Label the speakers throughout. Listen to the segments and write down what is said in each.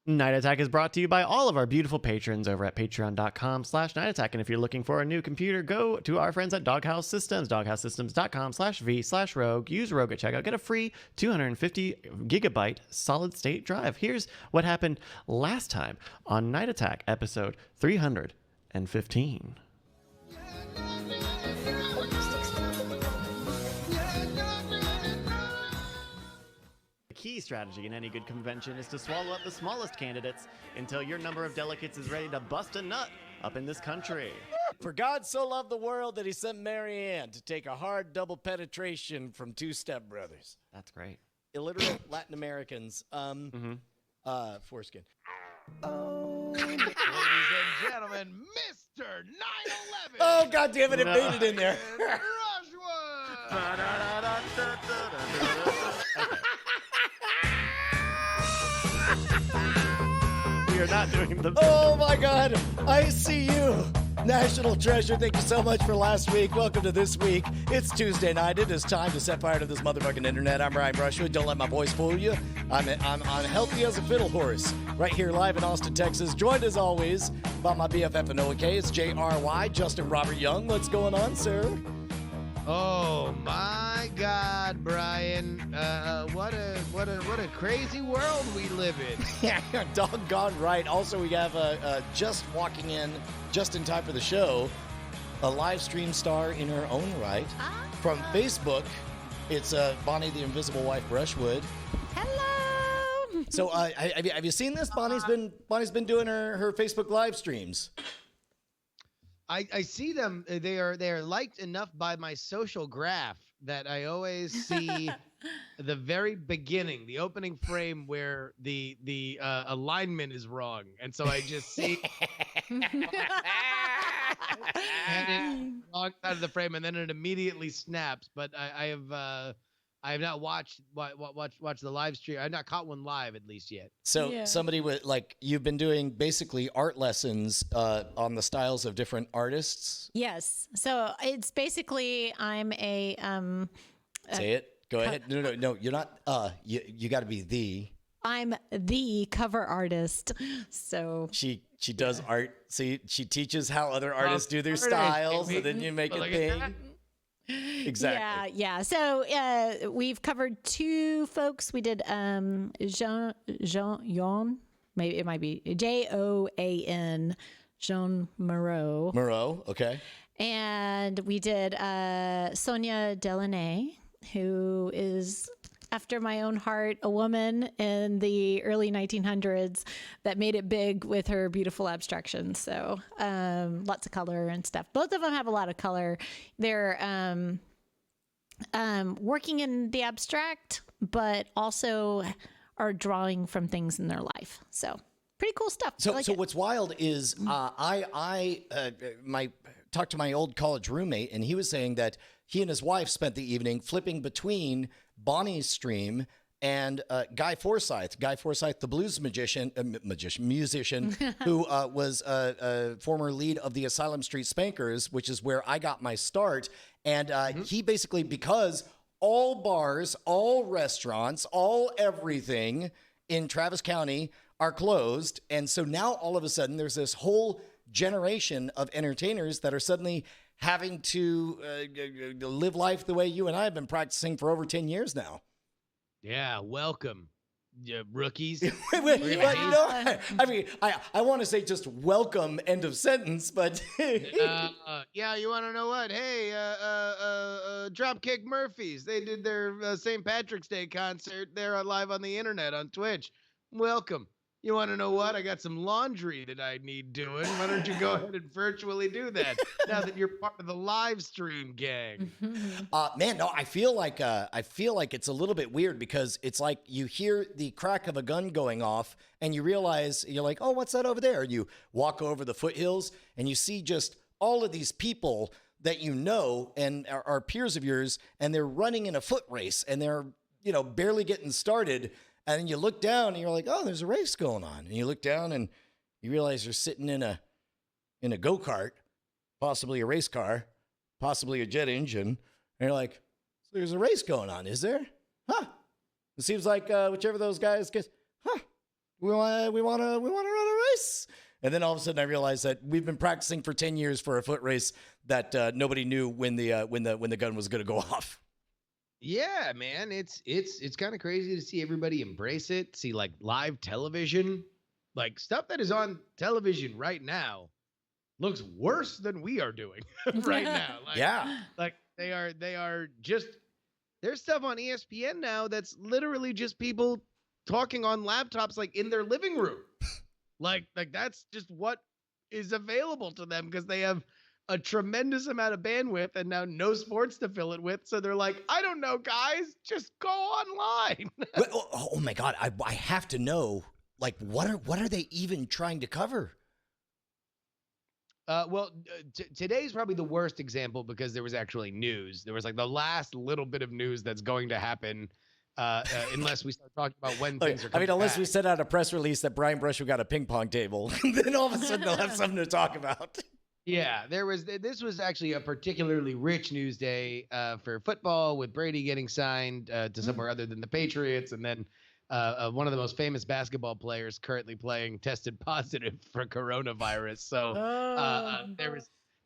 Speaker 1: Night Attack is brought to you by all of our beautiful patrons over at patreon.com/Night Attack. And if you're looking for a new computer, go to our friends at Doghouse Systems, doghousesystems.com/v/rogue. Use Rogue at checkout. Get a free 250 gigabyte solid state drive. Here's what happened last time on Night Attack, episode 315. Key strategy in any good convention is to swallow up the smallest candidates until your number of delegates is ready to bust a nut up in this country.
Speaker 2: For God so loved the world that he sent Mary Ann to take a hard double penetration from two stepbrothers.
Speaker 1: That's great.
Speaker 2: Illiterate Latin Americans. Foreskin.
Speaker 3: Ladies and gentlemen, Mr. 9/11.
Speaker 2: Oh, God damn it, it made it in there.
Speaker 1: We are not doing the...
Speaker 2: Oh, my God. I see you. National treasure, thank you so much for last week. Welcome to this week. It's Tuesday night. It is time to set fire to this motherfucking internet. I'm Brian Brushwood. Don't let my voice fool you. I'm healthy as a fiddle horse. Right here live in Austin, Texas. Joined as always by my BFF and OK. It's JRY, Justin Robert Young. What's going on, sir?
Speaker 3: Oh my God, Brian! What a crazy world we live in.
Speaker 2: Yeah, doggone right. Also, we have just walking in just in time for the show, a live stream star in her own right from Facebook. It's Bonnie, the Invisible Wife Brushwood.
Speaker 4: Hello.
Speaker 2: So, have you seen this? Bonnie's been doing her Facebook live streams.
Speaker 3: I see them. They are liked enough by my social graph that I always see the very beginning, the opening frame where the alignment is wrong, and so I just see and it's wrong side of the frame, and then it immediately snaps. But I have not watched the live stream. I've not caught one live at least yet.
Speaker 2: So somebody with you've been doing basically art lessons on the styles of different artists.
Speaker 4: Yes. So it's basically I'm a
Speaker 2: Say it. Go ahead. No. You're not. You got to be the.
Speaker 4: I'm the cover artist. So
Speaker 2: she does art. See, she teaches how other artists do their styles, and then you make a thing. Exactly.
Speaker 4: Yeah. So we've covered two folks. We did Jean, maybe it might be Joan, Jean Moreau.
Speaker 2: Moreau, okay.
Speaker 4: And we did Sonia Delaunay, who is after my own heart, a woman in the early 1900s that made it big with her beautiful abstractions. So lots of color and stuff. Both of them have a lot of color. They're working in the abstract, but also are drawing from things in their life. So pretty cool stuff.
Speaker 2: So what's wild is I talked to my old college roommate, and he was saying that he and his wife spent the evening flipping between Bonnie's stream and Guy Forsyth, the blues musician, who was a former lead of the Asylum Street Spankers, which is where I got my start. And he basically, because all bars, all restaurants, all everything in Travis County are closed. And so now all of a sudden there's this whole generation of entertainers that are suddenly having to live life the way you and I have been practicing for over 10 years now.
Speaker 3: Yeah, welcome, rookies.
Speaker 2: I mean, I want to say just welcome, end of sentence, but...
Speaker 3: yeah, you want to know what? Hey, Dropkick Murphys, they did their St. Patrick's Day concert. They're live on the internet on Twitch. Welcome. You want to know what? I got some laundry that I need doing. Why don't you go ahead and virtually do that now that you're part of the live stream gang?
Speaker 2: Man, no, I feel like it's a little bit weird because it's like you hear the crack of a gun going off and you realize you're like, oh, what's that over there? And you walk over the foothills and you see just all of these people that you know and are peers of yours, and they're running in a foot race and they're, barely getting started. And then you look down and you're like, oh, there's a race going on. And you look down and you realize you're sitting in a go-kart, possibly a race car, possibly a jet engine. And you're like, so there's a race going on, is there? Huh. It seems like whichever of those guys gets, huh. we want to run a race. And then all of a sudden I realized that we've been practicing for 10 years for a foot race that nobody knew when the gun was going to go off.
Speaker 3: Yeah, man, it's kind of crazy to see everybody embrace it. See like live television, like stuff that is on television right now looks worse than we are doing right now. Like,
Speaker 2: Yeah.
Speaker 3: like they are just, there's stuff on ESPN now that's literally just people talking on laptops like in their living room. like that's just what is available to them because they have a tremendous amount of bandwidth and now no sports to fill it with. So they're like, I don't know, guys, just go online.
Speaker 2: Oh my God. I have to know, like, what are they even trying to cover?
Speaker 3: Today's probably the worst example because there was actually news. There was like the last little bit of news that's going to happen unless we start talking about when things are coming
Speaker 2: unless
Speaker 3: back.
Speaker 2: we send out a press release that Brian Brushwood got a ping pong table, then all of a sudden they'll have something to talk about.
Speaker 3: Yeah, this was actually a particularly rich news day for football with Brady getting signed to somewhere other than the Patriots. And then one of the most famous basketball players currently playing tested positive for coronavirus. So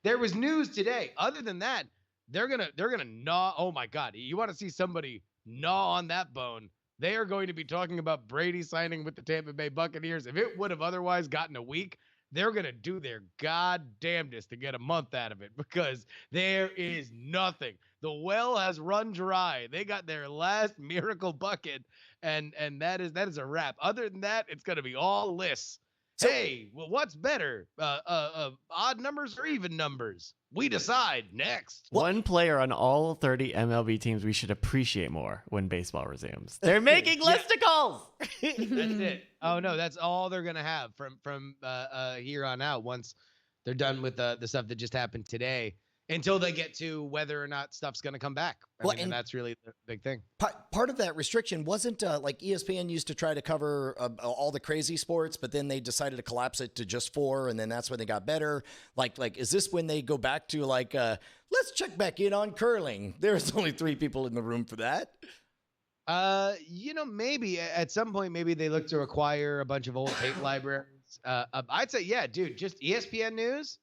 Speaker 3: there was news today. Other than that, they're gonna gnaw. Oh my God, you want to see somebody gnaw on that bone? They are going to be talking about Brady signing with the Tampa Bay Buccaneers. If it would have otherwise gotten a week, they're going to do their goddamnedest to get a month out of it because there is nothing. The well has run dry. They got their last miracle bucket, and that is a wrap. Other than that, it's going to be all lists. So, hey, well, what's better, odd numbers or even numbers? We decide next.
Speaker 1: One player on all 30 MLB teams we should appreciate more when baseball resumes. They're making listicles.
Speaker 3: That's it. Oh no, that's all they're gonna have from here on out. Once they're done with the stuff that just happened today, until they get to whether or not stuff's gonna come back. And that's really the big thing.
Speaker 2: Part of that restriction wasn't like ESPN used to try to cover all the crazy sports, but then they decided to collapse it to just 4, and then that's when they got better. Like is this when they go back to like let's check back in on curling? There's only 3 people in the room for that.
Speaker 3: Maybe at some point, maybe they look to acquire a bunch of old tape libraries. I'd say, yeah, dude, just ESPN News,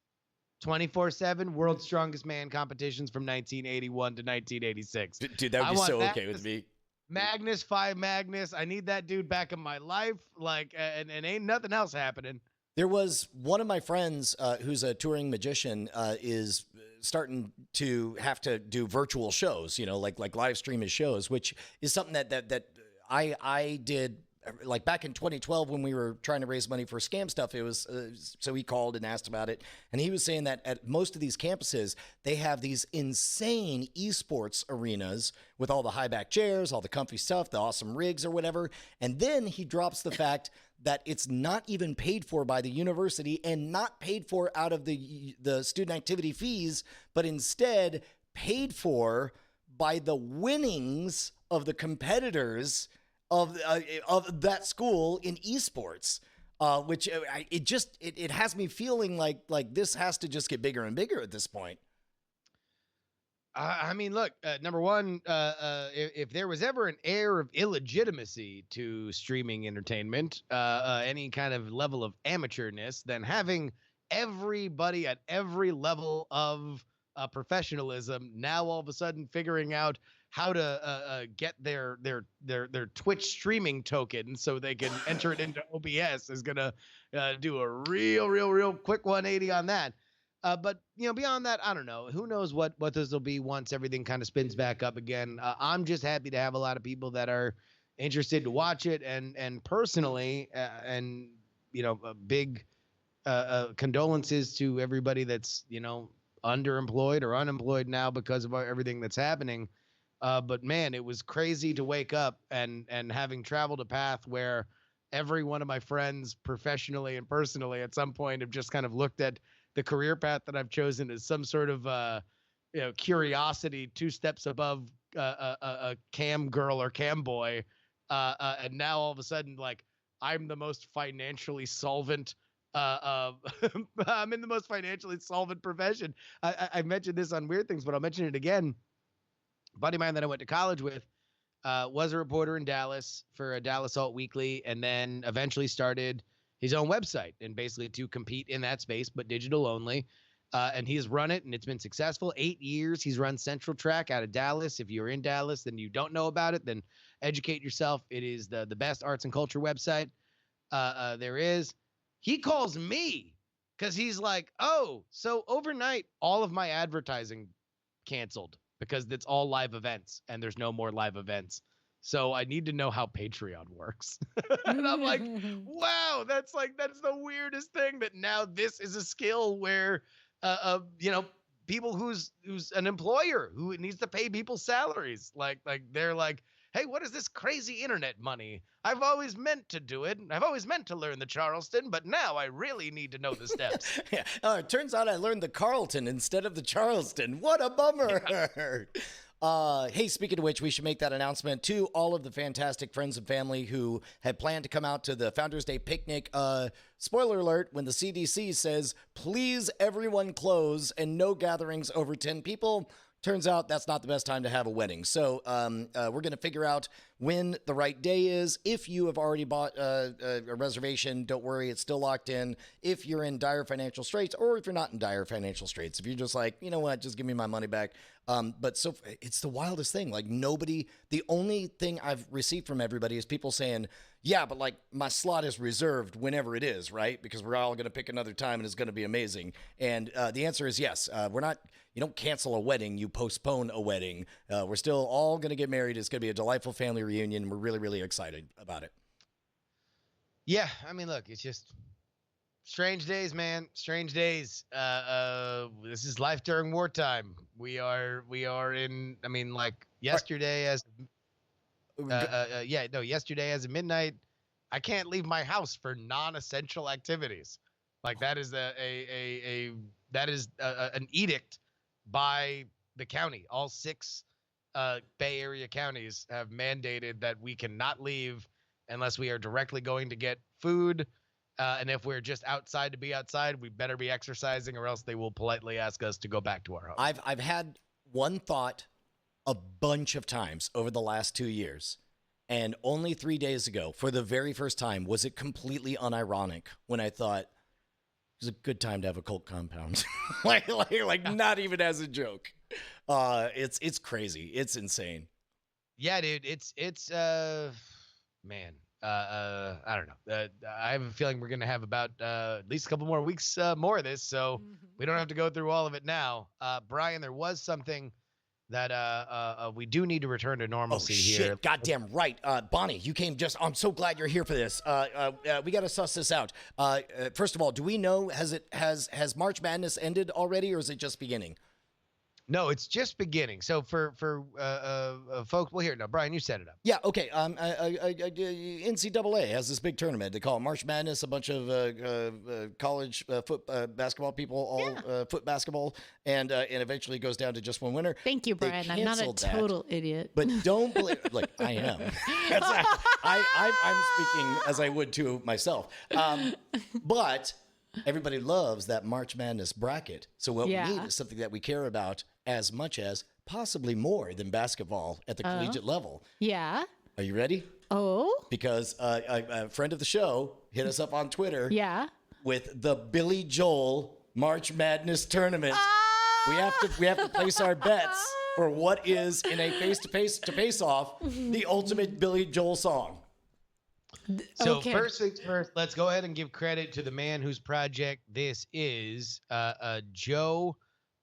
Speaker 3: 24/7 World's Strongest Man competitions from 1981 to 1986.
Speaker 2: Dude, that would be so okay with me.
Speaker 3: Magnus, 5 Magnus. I need that dude back in my life. Like, and ain't nothing else happening.
Speaker 2: There was one of my friends who's a touring magician is starting to have to do virtual shows, like live stream his shows, which is something that I did like back in 2012 when we were trying to raise money for Scam Stuff. It was so he called and asked about it, and he was saying that at most of these campuses they have these insane esports arenas with all the high back chairs, all the comfy stuff, the awesome rigs or whatever, and then he drops the fact that it's not even paid for by the university and not paid for out of the student activity fees, but instead paid for by the winnings of the competitors of that school in esports, which it has me feeling like this has to just get bigger and bigger at this point.
Speaker 3: I mean, look, number one, if there was ever an air of illegitimacy to streaming entertainment, any kind of level of amateurness, then having everybody at every level of professionalism now all of a sudden figuring out how to get their Twitch streaming token so they can enter it into OBS is gonna do a real quick 180 on that. But beyond that, I don't know. Who knows what this will be once everything kind of spins back up again. I'm just happy to have a lot of people that are interested to watch it, and personally, and big condolences to everybody that's underemployed or unemployed now because of everything that's happening. But man, it was crazy to wake up and having traveled a path where every one of my friends, professionally and personally, at some point have just kind of looked at the career path that I've chosen as some sort of curiosity 2 steps above a cam girl or cam boy, and now all of a sudden, like, I'm the most financially solvent. I'm in the most financially solvent profession. I mentioned this on Weird Things, but I'll mention it again. A buddy of mine that I went to college with, was a reporter in Dallas for a Dallas Alt Weekly, and then eventually started his own website and basically to compete in that space, but digital only. And he has run it, and it's been successful. 8 years he's run Central Track out of Dallas. If you're in Dallas, then you don't know about it, then educate yourself. It is the best arts and culture website there is. He calls me because he's like, oh, so overnight, all of my advertising canceled because it's all live events, and there's no more live events. So I need to know how Patreon works. And I'm like, wow, that's the weirdest thing, that now this is a skill where, people who's an employer who needs to pay people's salaries. Like they're like, hey, what is this crazy internet money? I've always meant to do it. I've always meant to learn the Charleston, but now I really need to know the steps.
Speaker 2: Yeah. It turns out I learned the Carlton instead of the Charleston. What a bummer. Yeah. Hey, speaking of which, we should make that announcement to all of the fantastic friends and family who had planned to come out to the Founders Day picnic. Spoiler alert, when the CDC says, please everyone close and no gatherings over 10 people, turns out that's not the best time to have a wedding. So we're going to figure out when the right day is. If you have already bought a reservation, don't worry, it's still locked in. If you're in dire financial straits, or if you're not in dire financial straits, if you're just like, you know what, just give me my money back. But so it's the wildest thing. Like the only thing I've received from everybody is people saying, yeah, but like my slot is reserved whenever it is, right? Because we're all going to pick another time and it's going to be amazing. And the answer is yes. You don't cancel a wedding, you postpone a wedding. We're still all going to get married. It's going to be a delightful family reunion. We're really, really excited about it.
Speaker 3: Yeah, I mean, look, it's just strange days, man. Strange days. This is life during wartime. We are in, I mean, like yesterday yesterday as of midnight, I can't leave my house for non-essential activities. Like that is an edict by the county. All 6 Bay Area counties have mandated that we cannot leave unless we are directly going to get food. And if we're just outside to be outside, we better be exercising, or else they will politely ask us to go back to our home.
Speaker 2: I've had one thought a bunch of times over the last 2 years. And only 3 days ago, for the very first time, was it completely unironic when I thought, it was a good time to have a cult compound. like not even as a joke. It's crazy. It's insane.
Speaker 3: Yeah, dude. It's man. I don't know. I have a feeling we're gonna have about at least a couple more weeks more of this, so we don't have to go through all of it now. Brian, there was something that we do need to return to normalcy here.
Speaker 2: Goddamn right. Bonnie, you came I'm so glad you're here for this. We got to suss this out. First of all, do we know, has March Madness ended already, or is it just beginning?
Speaker 3: No, it's just beginning. So for folks, well, here, no, Brian, you set it up.
Speaker 2: Yeah, okay. NCAA has this big tournament. They call it March Madness. A bunch of college foot basketball people, all foot basketball, and eventually goes down to just one winner.
Speaker 4: Thank you, Brian. I'm not a total idiot.
Speaker 2: But don't believe. Look, I am. I'm speaking as I would to myself. But everybody loves that March Madness bracket. So what we need is something that we care about as much as, possibly more than basketball at the collegiate level.
Speaker 4: Yeah.
Speaker 2: Are you ready?
Speaker 4: Oh.
Speaker 2: Because a friend of the show hit us up on Twitter.
Speaker 4: Yeah.
Speaker 2: With the Billy Joel March Madness tournament. We have to place our bets for what is, in a face-to-face off, the ultimate Billy Joel song.
Speaker 3: So first things first, let's go ahead and give credit to the man whose project this is, Joe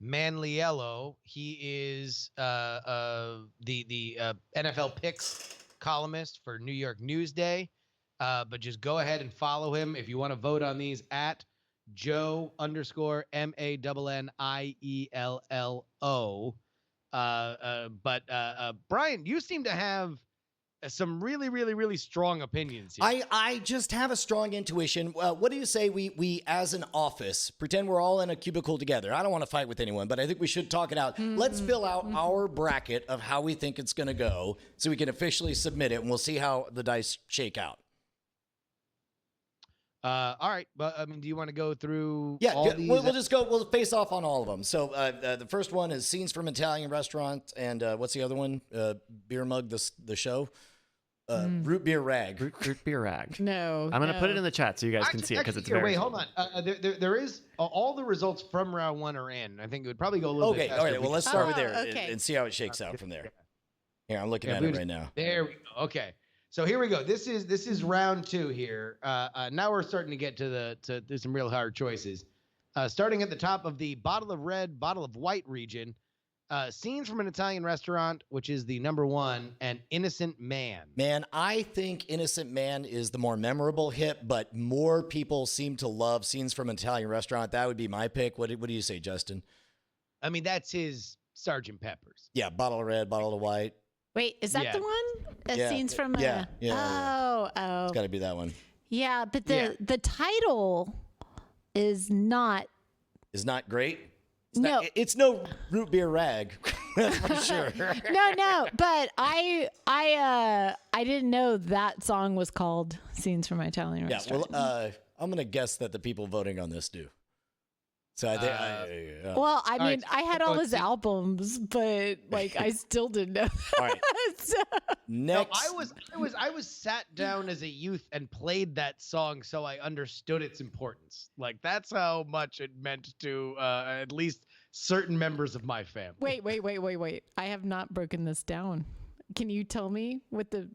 Speaker 3: Manliello. He is the NFL picks columnist for New York Newsday. But just go ahead and follow him if you want to vote on these at Joe_MANNIELLO. But Brian, you seem to have some really, really, really strong opinions here.
Speaker 2: I just have a strong intuition. What do you say we as an office, pretend we're all in a cubicle together? I don't want to fight with anyone, but I think we should talk it out. Let's fill out our bracket of how we think it's going to go so we can officially submit it, and we'll see how the dice shake out.
Speaker 3: All right, but I mean, do you want to go through
Speaker 2: Yeah,
Speaker 3: all these?
Speaker 2: we'll just go. We'll face off on all of them. So the first one is scenes from Italian restaurant, and what's the other one? Beer mug, the show. Root beer rag.
Speaker 1: Root beer rag.
Speaker 4: No.
Speaker 1: I'm going to put it in the chat so you guys can see it because it's
Speaker 3: here,
Speaker 1: very
Speaker 3: wait, hold on. There is all the results from round 1 are in. I think it would probably go a little bit
Speaker 2: Okay,
Speaker 3: faster.
Speaker 2: all right. Well, let's start with there
Speaker 4: okay.
Speaker 2: and see how it shakes out from there. Here, I'm looking at it right now.
Speaker 3: There we go. Okay. So here we go. This is round 2 here. Now we're starting to get to some real hard choices. Starting at the top of the bottle of red, bottle of white region, scenes from an Italian restaurant, which is the number 1, and Innocent Man.
Speaker 2: Man, I think Innocent Man is the more memorable hit, but more people seem to love scenes from an Italian restaurant. That would be my pick. What do you say, Justin?
Speaker 3: I mean, that's his Sgt. Pepper's.
Speaker 2: Yeah, bottle of red, bottle of white.
Speaker 4: Wait, is that the one? Scenes from
Speaker 2: yeah.
Speaker 4: Oh.
Speaker 2: It's got to be that one.
Speaker 4: Yeah, but the title is not
Speaker 2: great.
Speaker 4: No.
Speaker 2: It's no root beer rag. That's for sure.
Speaker 4: No, but I didn't know that song was called Scenes from My Italian
Speaker 2: Yeah,
Speaker 4: Restaurant.
Speaker 2: well, I'm going to guess that the people voting on this do. So I think.
Speaker 4: Well, I mean,
Speaker 3: right,
Speaker 4: I had all his albums, but like I still didn't know.
Speaker 2: All right.
Speaker 4: So-
Speaker 3: No,
Speaker 2: Next.
Speaker 3: I was sat down as a youth and played that song, so I understood its importance. Like that's how much it meant to at least certain members of my family.
Speaker 4: Wait. I have not broken this down. Can you tell me with the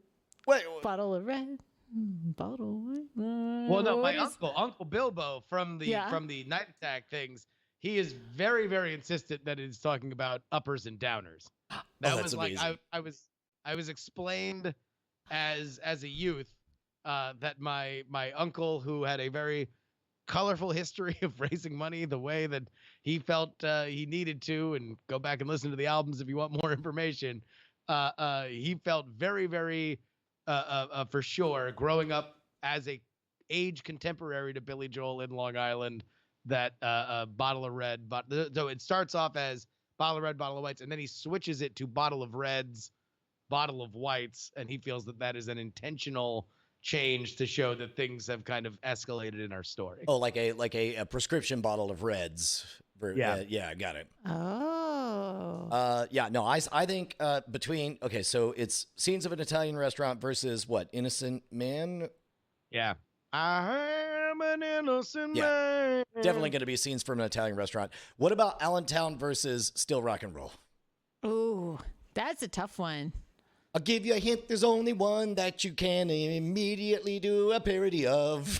Speaker 2: Wait,
Speaker 4: bottle of red? Bottle.
Speaker 3: Well, no, my Uncle Bilbo from the
Speaker 4: Yeah.
Speaker 3: Night Attack things, he is very, very insistent that it's talking about uppers and downers. That
Speaker 2: that's
Speaker 3: was like
Speaker 2: amazing.
Speaker 3: I was explained as a youth that my uncle, who had a very colorful history of raising money the way that he felt he needed to, and go back and listen to the albums if you want more information. He felt very, very for sure, growing up as a age contemporary to Billy Joel in Long Island, that bottle of red. But so it starts off as bottle of red, bottle of whites, and then he switches it to bottle of reds, bottle of whites, and he feels that is an intentional change to show that things have kind of escalated in our story.
Speaker 2: Oh, like a prescription bottle of reds.
Speaker 3: Yeah.
Speaker 2: Yeah, got it.
Speaker 4: Oh.
Speaker 2: Yeah, no, I think between, okay, so it's scenes of an Italian restaurant versus what? Innocent Man?
Speaker 3: Yeah. I am an innocent
Speaker 2: Yeah.
Speaker 3: man.
Speaker 2: Definitely going to be scenes from an Italian restaurant. What about Allentown versus Still Rock and Roll?
Speaker 4: Ooh, that's a tough one.
Speaker 2: I'll give you a hint. There's only one that you can immediately do a parody of.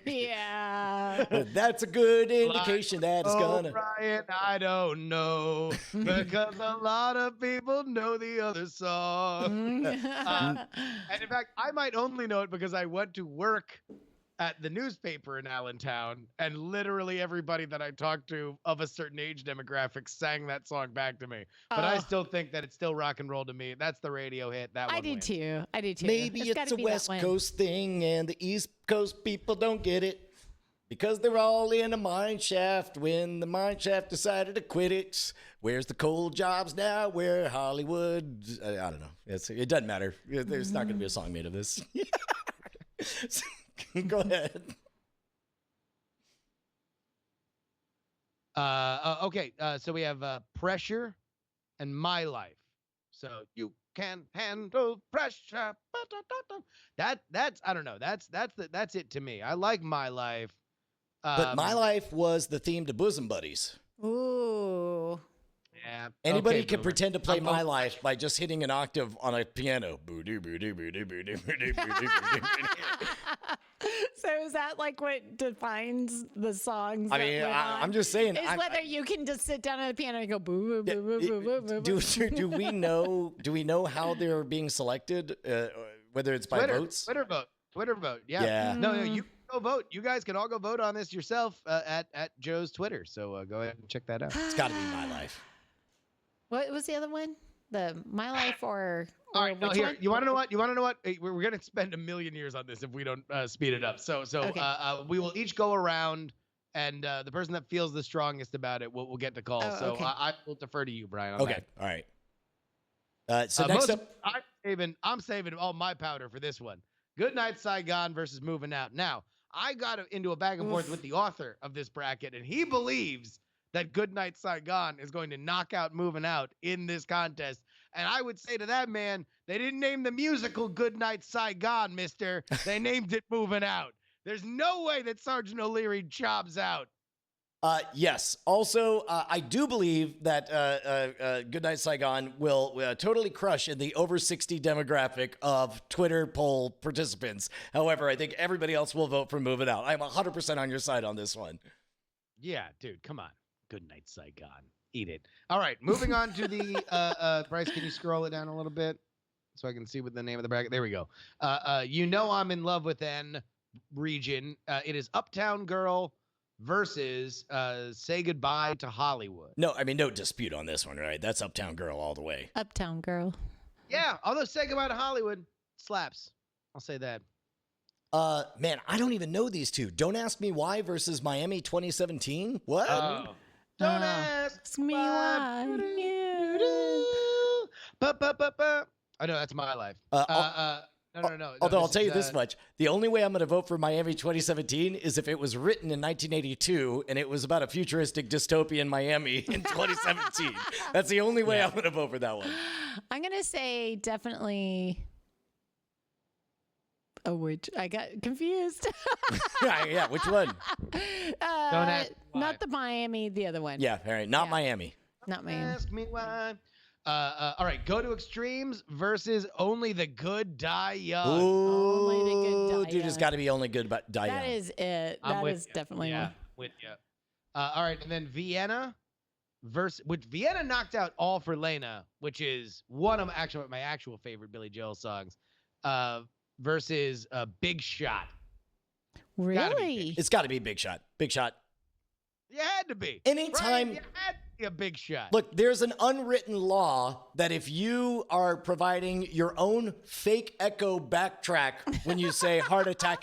Speaker 4: Yeah.
Speaker 2: That's a good indication that it's gonna.
Speaker 3: Brian, I don't know, because a lot of people know the other song. And in fact, I might only know it because I went to work at the newspaper in Allentown, and literally everybody that I talked to of a certain age demographic sang that song back to me. But I still think that it's still rock and roll to me. That's the radio hit. That
Speaker 4: I
Speaker 3: one
Speaker 4: did
Speaker 3: wins.
Speaker 4: too.
Speaker 2: Maybe it's
Speaker 4: gotta
Speaker 2: a
Speaker 4: be that
Speaker 2: West
Speaker 4: one.
Speaker 2: Coast thing, and the East Coast people don't get it because they're all in a mine shaft when the mine shaft decided to quit it. Where's the coal jobs now? Where Hollywood? I don't know. It doesn't matter. There's not going to be a song made of this. Go ahead.
Speaker 3: Okay, so we have Pressure and My Life. So you can handle pressure. That's I don't know. That's it to me. I like My Life.
Speaker 2: But My Life was the theme to Bosom Buddies.
Speaker 4: Ooh.
Speaker 3: Yeah.
Speaker 2: Anybody
Speaker 3: okay,
Speaker 2: can
Speaker 3: Boomer.
Speaker 2: pretend to play
Speaker 3: I'm
Speaker 2: My
Speaker 3: voting-
Speaker 2: Life by just hitting an octave on a piano. Boo-doo, boo-doo, boo-doo, boo-doo, boo-doo, boo-doo, boo-doo.
Speaker 4: So is that like what defines the songs?
Speaker 2: I
Speaker 4: that
Speaker 2: mean,
Speaker 4: went on?
Speaker 2: I'm just saying.
Speaker 4: Is whether you can just sit down at the piano and go boo boo boo boo boo boo boo.
Speaker 2: Do we know how they're being selected? Whether it's by votes?
Speaker 3: Twitter vote. Yeah.
Speaker 2: Yeah.
Speaker 3: No, you can go vote. You guys can all go vote on this yourself at Joe's Twitter. So go ahead and check that out.
Speaker 2: It's got to be My Life.
Speaker 4: What was the other one? The My Life or
Speaker 3: All right, no,
Speaker 4: which
Speaker 3: here.
Speaker 4: one?
Speaker 3: You want to know what? Hey, we're gonna spend a million years on this if we don't speed it up. So
Speaker 4: Okay.
Speaker 3: we will each go around, and the person that feels the strongest about it will get the call.
Speaker 4: Oh,
Speaker 3: So
Speaker 4: okay.
Speaker 3: I will defer to you, Brian. On
Speaker 2: Okay.
Speaker 3: that.
Speaker 2: All right. So next up.
Speaker 3: I'm saving all my powder for this one. Good Night Saigon versus Moving Out. Now, I got into a back and forth with the author of this bracket, and he believes that Goodnight Saigon is going to knock out Moving Out in this contest. And I would say to that man, they didn't name the musical Goodnight Saigon, mister. They named it Moving Out. There's no way that Sergeant O'Leary chops out.
Speaker 2: Yes. Also, I do believe that Goodnight Saigon will totally crush in the over 60 demographic of Twitter poll participants. However, I think everybody else will vote for Moving Out. I'm 100% on your side on this one.
Speaker 3: Yeah, dude, come on. Goodnight Saigon. Eat it. All right, moving on to the Bryce, can you scroll it down a little bit so I can see what the name of the bracket? There we go. You Know I'm in Love with N region. It is Uptown Girl versus Say Goodbye to Hollywood.
Speaker 2: No, I mean, no dispute on this one, right? That's Uptown Girl all the way.
Speaker 4: Uptown Girl.
Speaker 3: Yeah, although Say Goodbye to Hollywood slaps. I'll say that.
Speaker 2: Man, I don't even know these two. Don't Ask Me Why versus Miami 2017. What?
Speaker 3: Don't ask
Speaker 4: me why.
Speaker 3: I know that's My Life. No.
Speaker 2: Although I'll tell you this much. The only way I'm going to vote for Miami 2017 is if it was written in 1982 and it was about a futuristic dystopian Miami in 2017. That's the only way I'm going to vote for that one.
Speaker 4: I'm going to say definitely... Oh, which I got confused.
Speaker 2: Yeah, which one?
Speaker 3: Don't ask why.
Speaker 4: Not the Miami, the other one.
Speaker 2: Yeah, all right. Not Miami.
Speaker 4: Not Miami.
Speaker 3: Ask me why. All right, Go to Extremes versus Only the Good Die Young.
Speaker 2: Ooh,
Speaker 4: Only the Good Die
Speaker 2: dude, it's
Speaker 4: Young.
Speaker 2: got to be Only Good Die Young.
Speaker 4: That is it.
Speaker 3: I'm
Speaker 4: That
Speaker 3: with
Speaker 4: is
Speaker 3: you.
Speaker 4: definitely
Speaker 3: Yeah,
Speaker 4: one.
Speaker 3: with you. All right, and then Vienna versus, which Vienna knocked out All for Lena, which is one of my actual favorite Billy Joel songs. Versus Big Shot.
Speaker 4: Really?
Speaker 2: It's got to be Big Shot. Big Shot.
Speaker 3: You had to be.
Speaker 2: Anytime.
Speaker 3: Right? You had to be a Big Shot.
Speaker 2: Look, there's an unwritten law that if you are providing your own fake echo backtrack when you say heart attack,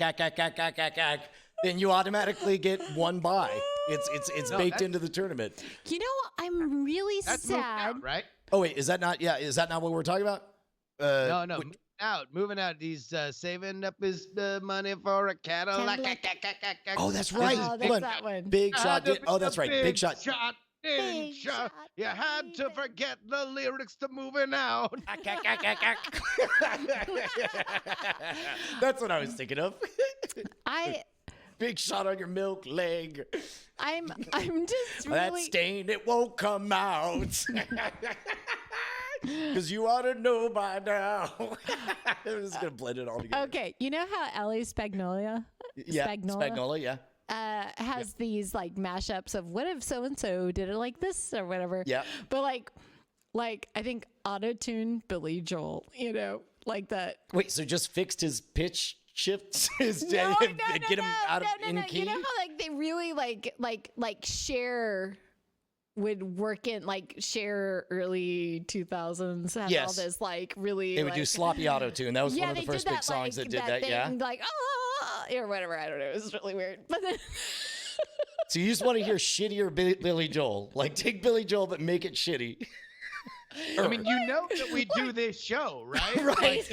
Speaker 2: then you automatically get one bye. It's baked into the tournament.
Speaker 4: You know, I'm really
Speaker 3: That's Moving
Speaker 4: sad.
Speaker 3: Out, right?
Speaker 2: Oh wait, is that not? Yeah, is that not what we're talking about?
Speaker 3: No. Moving out. He's saving up his money for a Cadillac.
Speaker 2: Oh, that's right.
Speaker 4: Oh,
Speaker 2: Hold
Speaker 4: that's
Speaker 2: on.
Speaker 4: that one.
Speaker 2: Big Shot. Oh, that's right. Big Shot.
Speaker 4: Big shot.
Speaker 3: You had to forget the lyrics to Moving Out.
Speaker 2: That's what I was thinking of.
Speaker 4: I
Speaker 2: Big shot on your milk leg.
Speaker 4: I'm just
Speaker 2: That
Speaker 4: really
Speaker 2: stain, it won't come out. Because you ought to know by now. I'm just going to blend it all together.
Speaker 4: okay. You know how Ellie Spagnola
Speaker 2: Spagnola, yeah.
Speaker 4: has these like mashups of what if so and so did it like this or whatever.
Speaker 2: Yeah.
Speaker 4: But like I think auto-tune Billy Joel, you know, like that.
Speaker 2: Wait, so just fixed his pitch shifts?
Speaker 4: No,
Speaker 2: Get him out of in key?
Speaker 4: You know how like they really like Cher would work in like Cher early 2000s had all this like really
Speaker 2: They would do sloppy auto tune. That was one of the
Speaker 4: they
Speaker 2: first
Speaker 4: did
Speaker 2: big
Speaker 4: that,
Speaker 2: songs
Speaker 4: like,
Speaker 2: that did that.
Speaker 4: thing,
Speaker 2: Yeah.
Speaker 4: like or whatever. I don't know. It was really weird. But then
Speaker 2: So you just want to hear shittier Billy Joel? Like take Billy Joel but make it shitty.
Speaker 3: I mean, you know that we do this show, right?
Speaker 2: Right.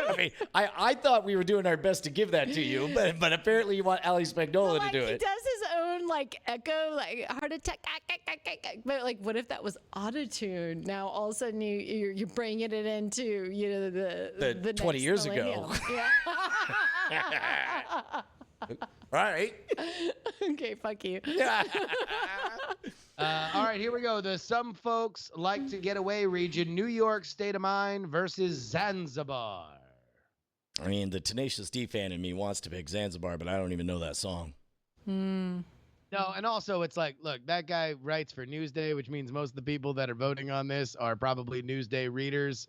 Speaker 2: I mean, I thought we were doing our best to give that to you, but apparently you want Ali Spagnola
Speaker 4: like,
Speaker 2: to do
Speaker 4: he
Speaker 2: it.
Speaker 4: does his own like echo, like heart attack. But like, what if that was auto-tune? Now all of a sudden you're bringing it into the
Speaker 2: 20
Speaker 4: next
Speaker 2: years ago.
Speaker 4: millennium. Yeah.
Speaker 2: Right.
Speaker 4: Okay, fuck you.
Speaker 3: All right, here we go. The Some Folks Like to Get Away region, New York State of Mind versus Zanzibar.
Speaker 2: I mean, the Tenacious D fan in me wants to pick Zanzibar, but I don't even know that song.
Speaker 3: No, and also it's like, look, that guy writes for Newsday, which means most of the people that are voting on this are probably Newsday readers.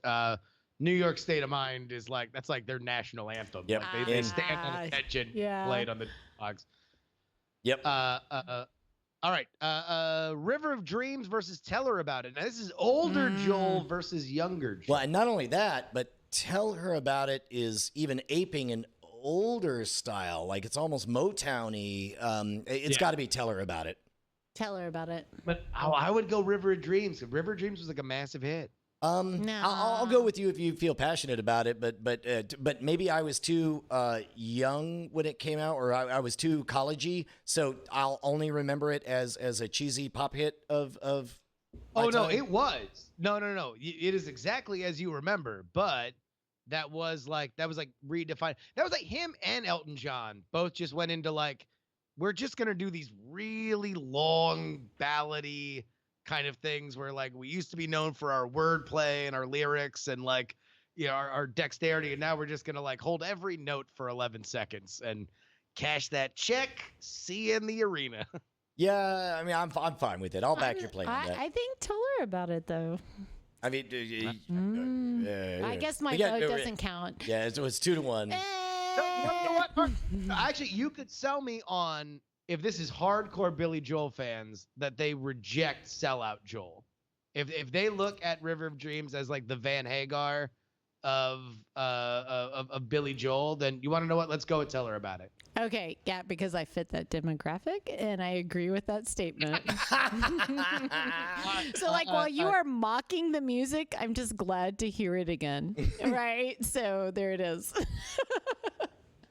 Speaker 3: New York State of Mind is like, that's like their national anthem.
Speaker 2: Yep.
Speaker 3: Like they stand on attention, played on the box.
Speaker 2: Yep.
Speaker 3: All right. River of Dreams versus Tell Her About It. Now, this is older Joel versus younger Joel.
Speaker 2: Well, and not only that, but Tell Her About It is even aping an older style. Like it's almost Motown-y. It's got to be Tell Her About It.
Speaker 4: Tell her about it.
Speaker 3: But I would go River of Dreams. River of Dreams was like a massive hit.
Speaker 4: No.
Speaker 2: I'll go with you if you feel passionate about it, but maybe I was too young when it came out, or I was too collegey, so I'll only remember it as a cheesy pop hit of.
Speaker 3: Oh no,
Speaker 2: time.
Speaker 3: it was. No. It is exactly as you remember, but that was like redefined. That was like him and Elton John both just went into like, we're just gonna do these really long ballady kind of things where like we used to be known for our wordplay and our lyrics and like, you know, our dexterity, and now we're just gonna like hold every note for 11 seconds and cash that check. See you in the arena.
Speaker 2: Yeah, I mean, I'm fine with it. I'll back your play on that.
Speaker 4: I think taller about it though.
Speaker 2: I mean,
Speaker 4: I guess my vote doesn't count.
Speaker 2: Yeah, it was 2-1.
Speaker 3: You know what? Actually, you could sell me on, if this is hardcore Billy Joel fans, that they reject sellout Joel. If they look at River of Dreams as like the Van Hagar of Billy Joel, then you want to know what? Let's go and tell her about it.
Speaker 4: Okay, yeah, because I fit that demographic and I agree with that statement. So like while you are mocking the music, I'm just glad to hear it again. Right? So there it is.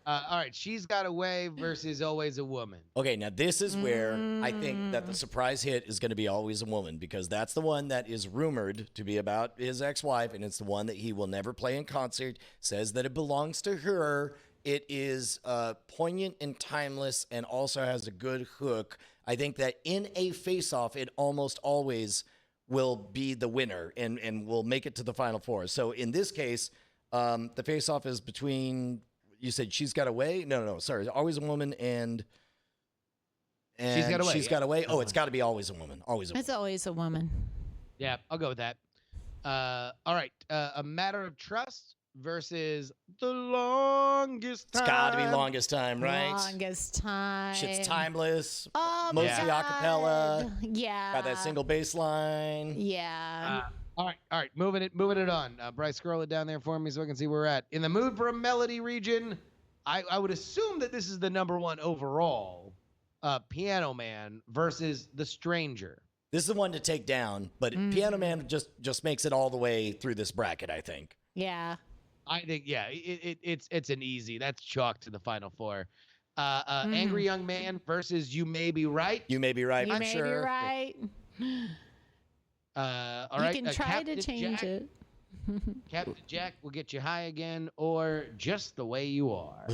Speaker 3: All right, She's Got Away versus Always a Woman.
Speaker 2: Okay, now this is where I think that the surprise hit is going to be Always a Woman, because that's the one that is rumored to be about his ex-wife, and it's the one that he will never play in concert, says that it belongs to her. It is poignant and timeless and also has a good hook. I think that in a face-off, it almost always will be the winner and will make it to the Final Four. So in this case, the face-off is between... You said She's Got Away? No, sorry. Always a Woman and
Speaker 3: She's Got Away.
Speaker 2: She's Got Away. Oh, it's got to be Always a Woman. Always a Woman.
Speaker 4: It's always a woman.
Speaker 3: Yeah, I'll go with that. All right, A Matter of Trust versus The Longest Time.
Speaker 2: It's got to be Longest Time, right?
Speaker 4: Longest Time.
Speaker 2: Shit's timeless.
Speaker 4: Oh,
Speaker 2: Mostly
Speaker 4: God.
Speaker 2: acapella.
Speaker 4: Yeah.
Speaker 2: Got that single bass line.
Speaker 4: Yeah.
Speaker 3: All right. Moving it on. Bryce, scroll it down there for me so I can see where we're at. In the mood for a melody region, I would assume that this is the number one overall. Piano Man versus The Stranger.
Speaker 2: This is the one to take down, but Piano Man just makes it all the way through this bracket, I think.
Speaker 4: Yeah.
Speaker 3: I think, yeah, it's an easy. That's chalk to the Final Four. Angry Young Man versus You May Be Right.
Speaker 2: You May Be Right.
Speaker 4: You
Speaker 2: I'm
Speaker 4: may
Speaker 2: sure.
Speaker 4: be right.
Speaker 3: All right.
Speaker 4: You can try
Speaker 3: Captain
Speaker 4: to change
Speaker 3: Jack,
Speaker 4: it.
Speaker 3: Captain Jack will get you high again, or Just the Way You Are.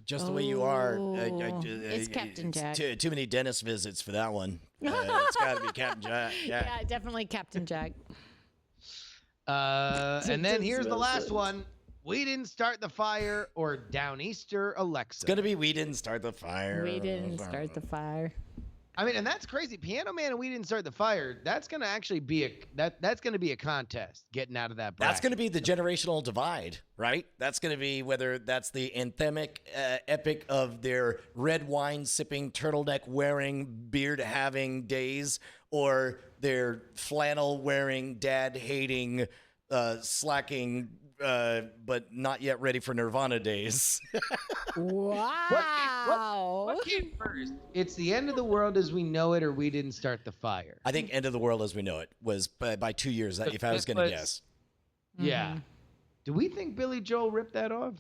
Speaker 2: Just the way you are.
Speaker 4: It's Captain Jack.
Speaker 2: Too many dentist visits for that one. It's got to be Captain Jack.
Speaker 4: Yeah, definitely Captain Jack.
Speaker 3: And then here's the last one. We Didn't Start the Fire or Downeaster Alexa.
Speaker 2: It's gonna be We Didn't Start the Fire.
Speaker 4: We didn't start the fire.
Speaker 3: I mean, and that's crazy. Piano Man and We Didn't Start the Fire. That's gonna actually be that's gonna be a contest getting out of that bracket.
Speaker 2: That's gonna be the generational divide, right? That's gonna be whether that's the anthemic epic of their red wine sipping, turtleneck wearing, beard having days, or their flannel wearing, dad hating, slacking, but not yet ready for Nirvana days.
Speaker 4: Wow.
Speaker 3: What came first? It's The End of the World as We Know It, or We Didn't Start the Fire.
Speaker 2: I think End of the World as We Know It was by 2 years, if I was going to guess.
Speaker 3: Yeah. Do we think Billy Joel ripped that off?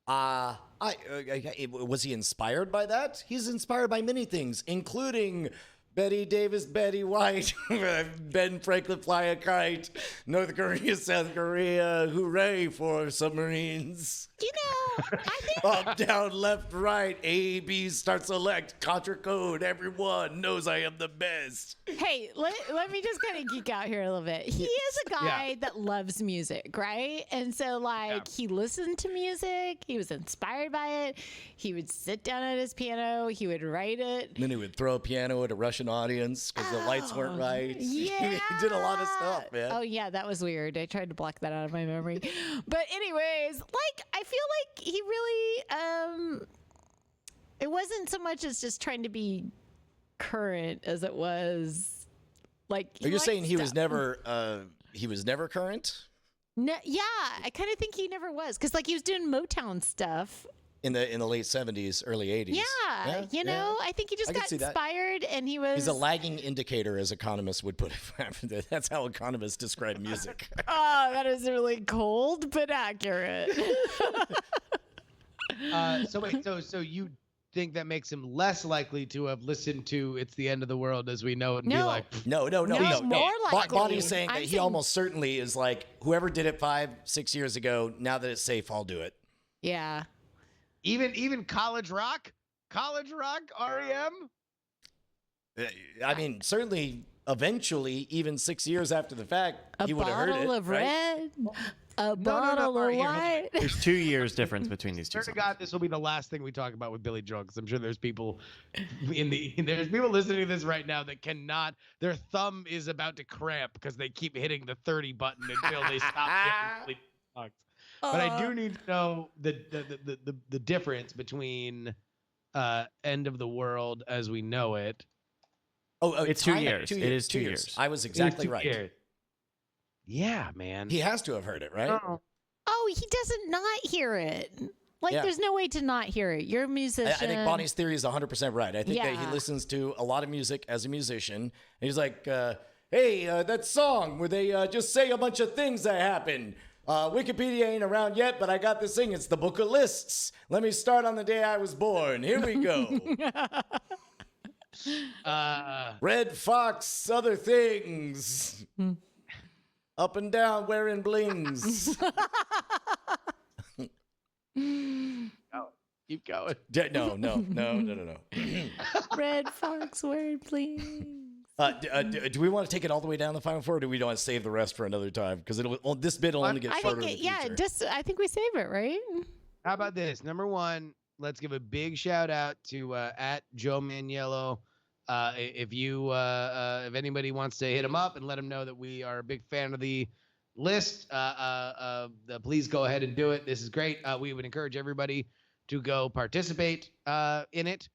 Speaker 2: Was he inspired by that? He's inspired by many things, including Betty Davis, Betty White, Ben Franklin Fly a Kite, North Korea, South Korea, hooray for submarines.
Speaker 4: You know, I think
Speaker 2: Up, down, left, right, A, B, start, select, contra code, everyone knows I am the best.
Speaker 4: Hey, let me just kind of geek out here a little bit. He is a guy that loves music, right? And so, like, he listened to music. He was inspired by it. He would sit down at his piano. He would write it.
Speaker 2: And then he would throw a piano at a Russian audience because the lights weren't right.
Speaker 4: Yeah.
Speaker 2: He did a lot of stuff, man.
Speaker 4: Oh, yeah, that was weird. I tried to block that out of my memory. But anyways, like, I feel like he really, it wasn't so much as just trying to be current as it was like.
Speaker 2: Are you saying he was never current?
Speaker 4: No, yeah, I kind of think he never was, because like he was doing Motown stuff
Speaker 2: in the late 70s, early 80s.
Speaker 4: Yeah, you know, I think he just
Speaker 2: I can
Speaker 4: got
Speaker 2: see that.
Speaker 4: inspired, and he was.
Speaker 2: He's a lagging indicator, as economists would put it. That's how economists describe music.
Speaker 4: Oh, that is really cold but accurate.
Speaker 3: So wait, so you think that makes him less likely to have listened to "It's the End of the World as We Know It" and be
Speaker 4: No.
Speaker 3: like,
Speaker 2: No.
Speaker 4: more likely.
Speaker 2: Bonnie's saying that
Speaker 4: I'm
Speaker 2: he
Speaker 4: saying-
Speaker 2: almost certainly is like, whoever did it 5-6 years ago, now that it's safe, I'll do it.
Speaker 4: Yeah.
Speaker 3: even college rock, REM.
Speaker 2: I mean, certainly, eventually, even 6 years after the fact,
Speaker 4: A
Speaker 2: he would have heard it.
Speaker 4: bottle of
Speaker 2: right?
Speaker 4: red, a bottle
Speaker 3: all right,
Speaker 4: of
Speaker 3: here,
Speaker 4: white.
Speaker 1: There's 2 years difference between these two
Speaker 3: Swear to
Speaker 1: songs.
Speaker 3: God, this will be the last thing we talk about with Billy Joel, because I'm sure there's people there's people listening to this right now that cannot. Their thumb is about to cramp because they keep hitting the 30 button until they stop getting Billy Joel songs. But I do need to know the difference between "End of the World as We Know It."
Speaker 2: Oh,
Speaker 1: It's 2
Speaker 2: time-
Speaker 1: years. It is 2 years.
Speaker 2: I was exactly
Speaker 3: It's
Speaker 2: right.
Speaker 3: 2 years. Yeah, man.
Speaker 2: He has to have heard it, right?
Speaker 4: Oh, he doesn't not hear it. Like,
Speaker 2: Yeah.
Speaker 4: there's no way to not hear it. You're a
Speaker 2: I
Speaker 4: musician.
Speaker 2: think Bonnie's theory is 100% right. I think that he
Speaker 4: Yeah.
Speaker 2: listens to a lot of music as a musician. And he's like, hey, that song where they just say a bunch of things that happen. Wikipedia ain't around yet, but I got this thing. It's the book of lists. Let me start on the day I was born. Here we go. Red fox, other things. Up and down wearing blings.
Speaker 3: Keep going.
Speaker 2: No.
Speaker 4: Red fox word, please.
Speaker 2: Do we want to take it all the way down the Final Four, or do we want to save the rest for another time? Because this bit will only get
Speaker 4: I
Speaker 2: shorter
Speaker 4: think,
Speaker 2: in the future.
Speaker 4: I think we save it, right?
Speaker 3: How about this? Number one, let's give a big shout out to at Joe Maniello. If anybody wants to hit him up and let him know that we are a big fan of the list, please go ahead and do it. This is great. We would encourage everybody to go participate in it,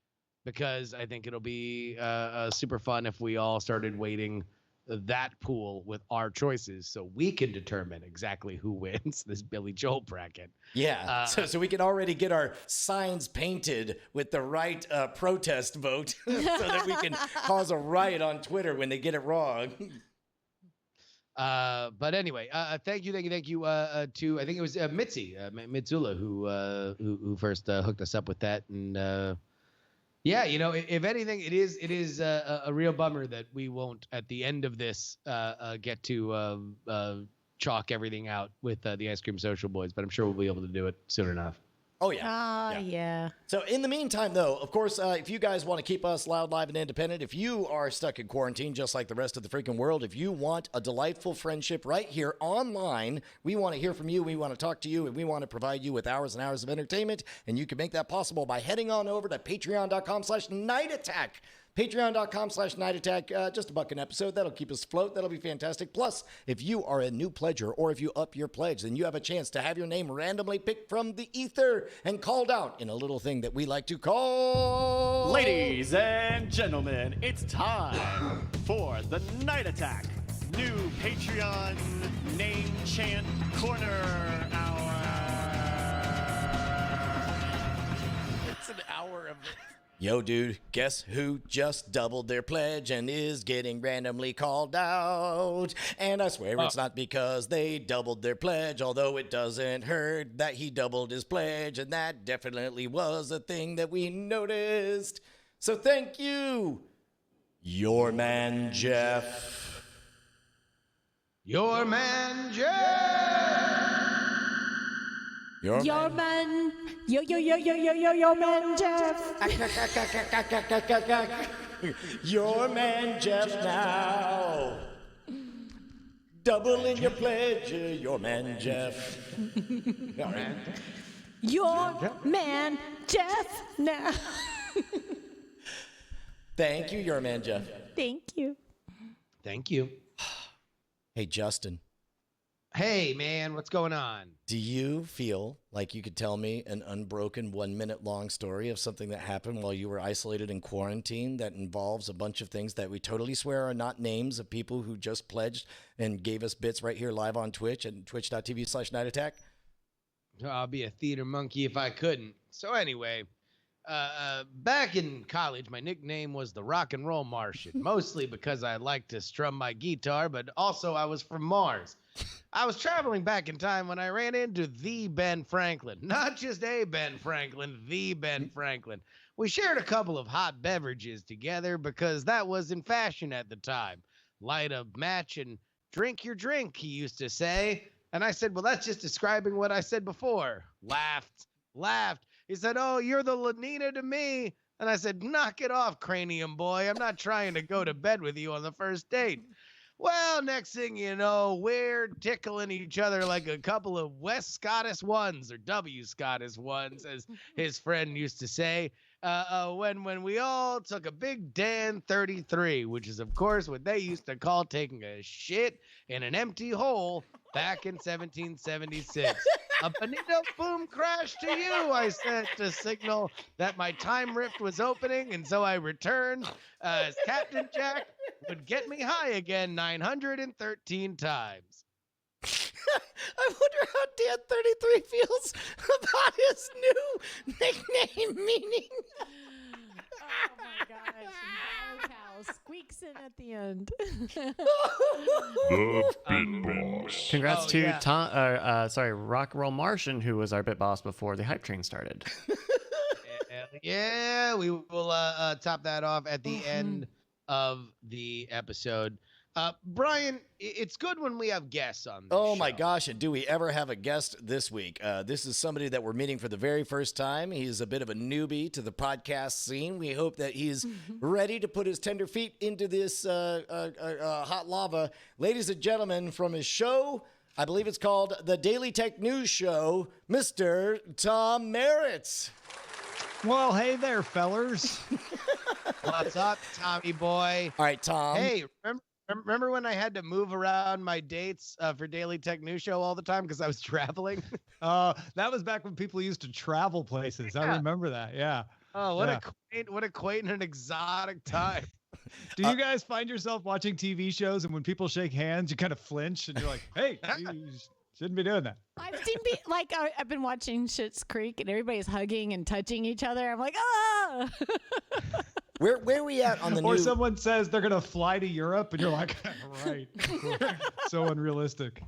Speaker 3: because I think it'll be super fun if we all started weighting that pool with our choices, so we can determine exactly who wins this Billy Joel bracket.
Speaker 2: Yeah, so we can already get our signs painted with the right protest vote so that we can cause a riot on Twitter when they get it wrong.
Speaker 3: But anyway, thank you to I think it was Mitzi Mitsula who first hooked us up with that, and yeah, you know, if anything, it is a real bummer that we won't at the end of this get to chalk everything out with the Ice Cream Social Boys, but I'm sure we'll be able to do it soon enough.
Speaker 2: Oh, yeah.
Speaker 4: Yeah.
Speaker 2: So in the meantime, though, of course, if you guys want to keep us loud, live, and independent, if you are stuck in quarantine just like the rest of the freaking world, if you want a delightful friendship right here online, we want to hear from you, we want to talk to you, and we want to provide you with hours and hours of entertainment, and you can make that possible by heading on over to patreon.com/nightattack. Patreon.com/nightattack, just $1 an episode. That'll keep us afloat. That'll be fantastic. Plus, if you are a new pledger or if you up your pledge, then you have a chance to have your name randomly picked from the ether and called out in a little thing that we like to call...
Speaker 1: Ladies and gentlemen, it's time for the Night Attack new Patreon name chant corner hour. It's an hour of it.
Speaker 2: Yo, dude, guess who just doubled their pledge and is getting randomly called out? And I swear it's not because they doubled their pledge, although it doesn't hurt that he doubled his pledge, and that definitely was a thing that we noticed. So thank you, your man, Jeff.
Speaker 3: Your man, Jeff!
Speaker 4: Your man, your man, Jeff.
Speaker 2: Your man, Jeff, now. Double in your pledge, your man, Jeff. All right.
Speaker 4: Your man, Jeff. Now.
Speaker 2: Thank you, your man, Jeff.
Speaker 4: Thank you.
Speaker 3: Thank you.
Speaker 2: Hey, Justin.
Speaker 3: Hey, man, what's going on?
Speaker 2: Do you feel like you could tell me an unbroken 1 minute long story of something that happened while you were isolated in quarantine that involves a bunch of things that we totally swear are not names of people who just pledged and gave us bits right here live on Twitch at twitch.tv/nightattack?
Speaker 3: I'll be a theater monkey if I couldn't. So anyway, back in college, my nickname was the Rock and Roll Martian, mostly because I liked to strum my guitar, but also I was from Mars. I was traveling back in time when I ran into the Ben Franklin. Not just a Ben Franklin, the Ben Franklin. We shared a couple of hot beverages together because that was in fashion at the time. Light a match and drink your drink, he used to say. And I said, well, that's just describing what I said before. Laughed. He said, oh, you're the Lenina to me. And I said, knock it off, cranium boy. I'm not trying to go to bed with you on the first date. Well, next thing you know, we're tickling each other like a couple of West Scottish ones, or W Scottish ones, as his friend used to say, when we all took a big Dan 33, which is, of course, what they used to call taking a shit in an empty hole back in 1776. A bonito boom crash to you, I said, to signal that my time rift was opening, and so I returned as Captain Jack would get me high again 913 times.
Speaker 2: I wonder how Dan 33 feels about his new nickname meaning.
Speaker 4: Oh my gosh. Bell cow squeaks in at the end.
Speaker 5: The Bit Boss.
Speaker 1: Congrats to
Speaker 3: yeah.
Speaker 1: Rock and Roll Martian, who was our bit boss before the hype train started.
Speaker 3: Yeah, we will top that off at the end of the episode. Brian, it's good when we have guests on this
Speaker 2: Oh my
Speaker 3: show.
Speaker 2: gosh, and do we ever have a guest this week? This is somebody that we're meeting for the very first time. He's a bit of a newbie to the podcast scene. We hope that he's ready to put his tender feet into this hot lava. Ladies and gentlemen, from his show, I believe it's called The Daily Tech News Show, Mr. Tom Merritt.
Speaker 6: Well, hey there, fellers.
Speaker 3: What's up, Tommy boy?
Speaker 2: All right, Tom.
Speaker 3: Hey, remember when I had to move around my dates for Daily Tech News Show all the time because I was traveling?
Speaker 6: That was back when people used to travel places. I remember that. Yeah.
Speaker 3: Oh, what a quaint and exotic time.
Speaker 6: Do you guys find yourself watching TV shows and when people shake hands, you kind of flinch and you're like, hey, you shouldn't be doing that.
Speaker 4: I've seen I've been watching Schitt's Creek and everybody's hugging and touching each other. I'm like, ah.
Speaker 2: Where are we at on the
Speaker 6: Or
Speaker 2: new...
Speaker 6: someone says they're going to fly to Europe and you're like, right. So unrealistic.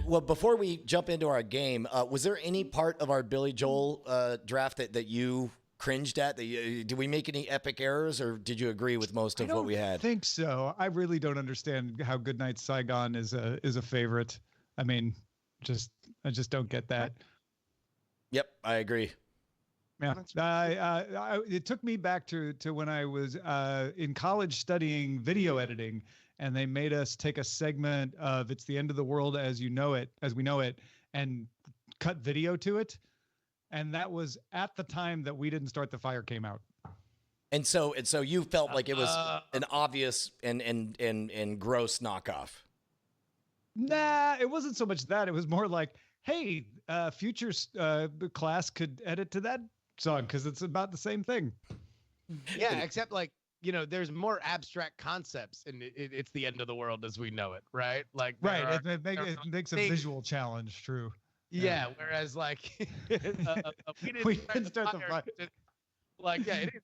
Speaker 2: Well, before we jump into our game, was there any part of our Billy Joel draft that you cringed at? Did we make any epic errors, or did you agree with most of what we had?
Speaker 6: I think so. I really don't understand how Goodnight Saigon is a favorite. I mean, I just don't get that.
Speaker 2: Yep, I agree.
Speaker 6: Yeah, it took me back to when I was in college studying video editing, and they made us take a segment of "It's the End of the World as we know it," and cut video to it. And that was at the time that We Didn't Start the Fire came out.
Speaker 2: And so you felt like it was an obvious and gross knockoff.
Speaker 6: Nah, it wasn't so much that. It was more like, hey, future class could edit to that song because it's about the same thing.
Speaker 3: Yeah, except there's more abstract concepts, and it's the end of the world as we know it, right? Like,
Speaker 6: right, it makes a visual challenge. True.
Speaker 3: Yeah, whereas
Speaker 6: we didn't start the fire.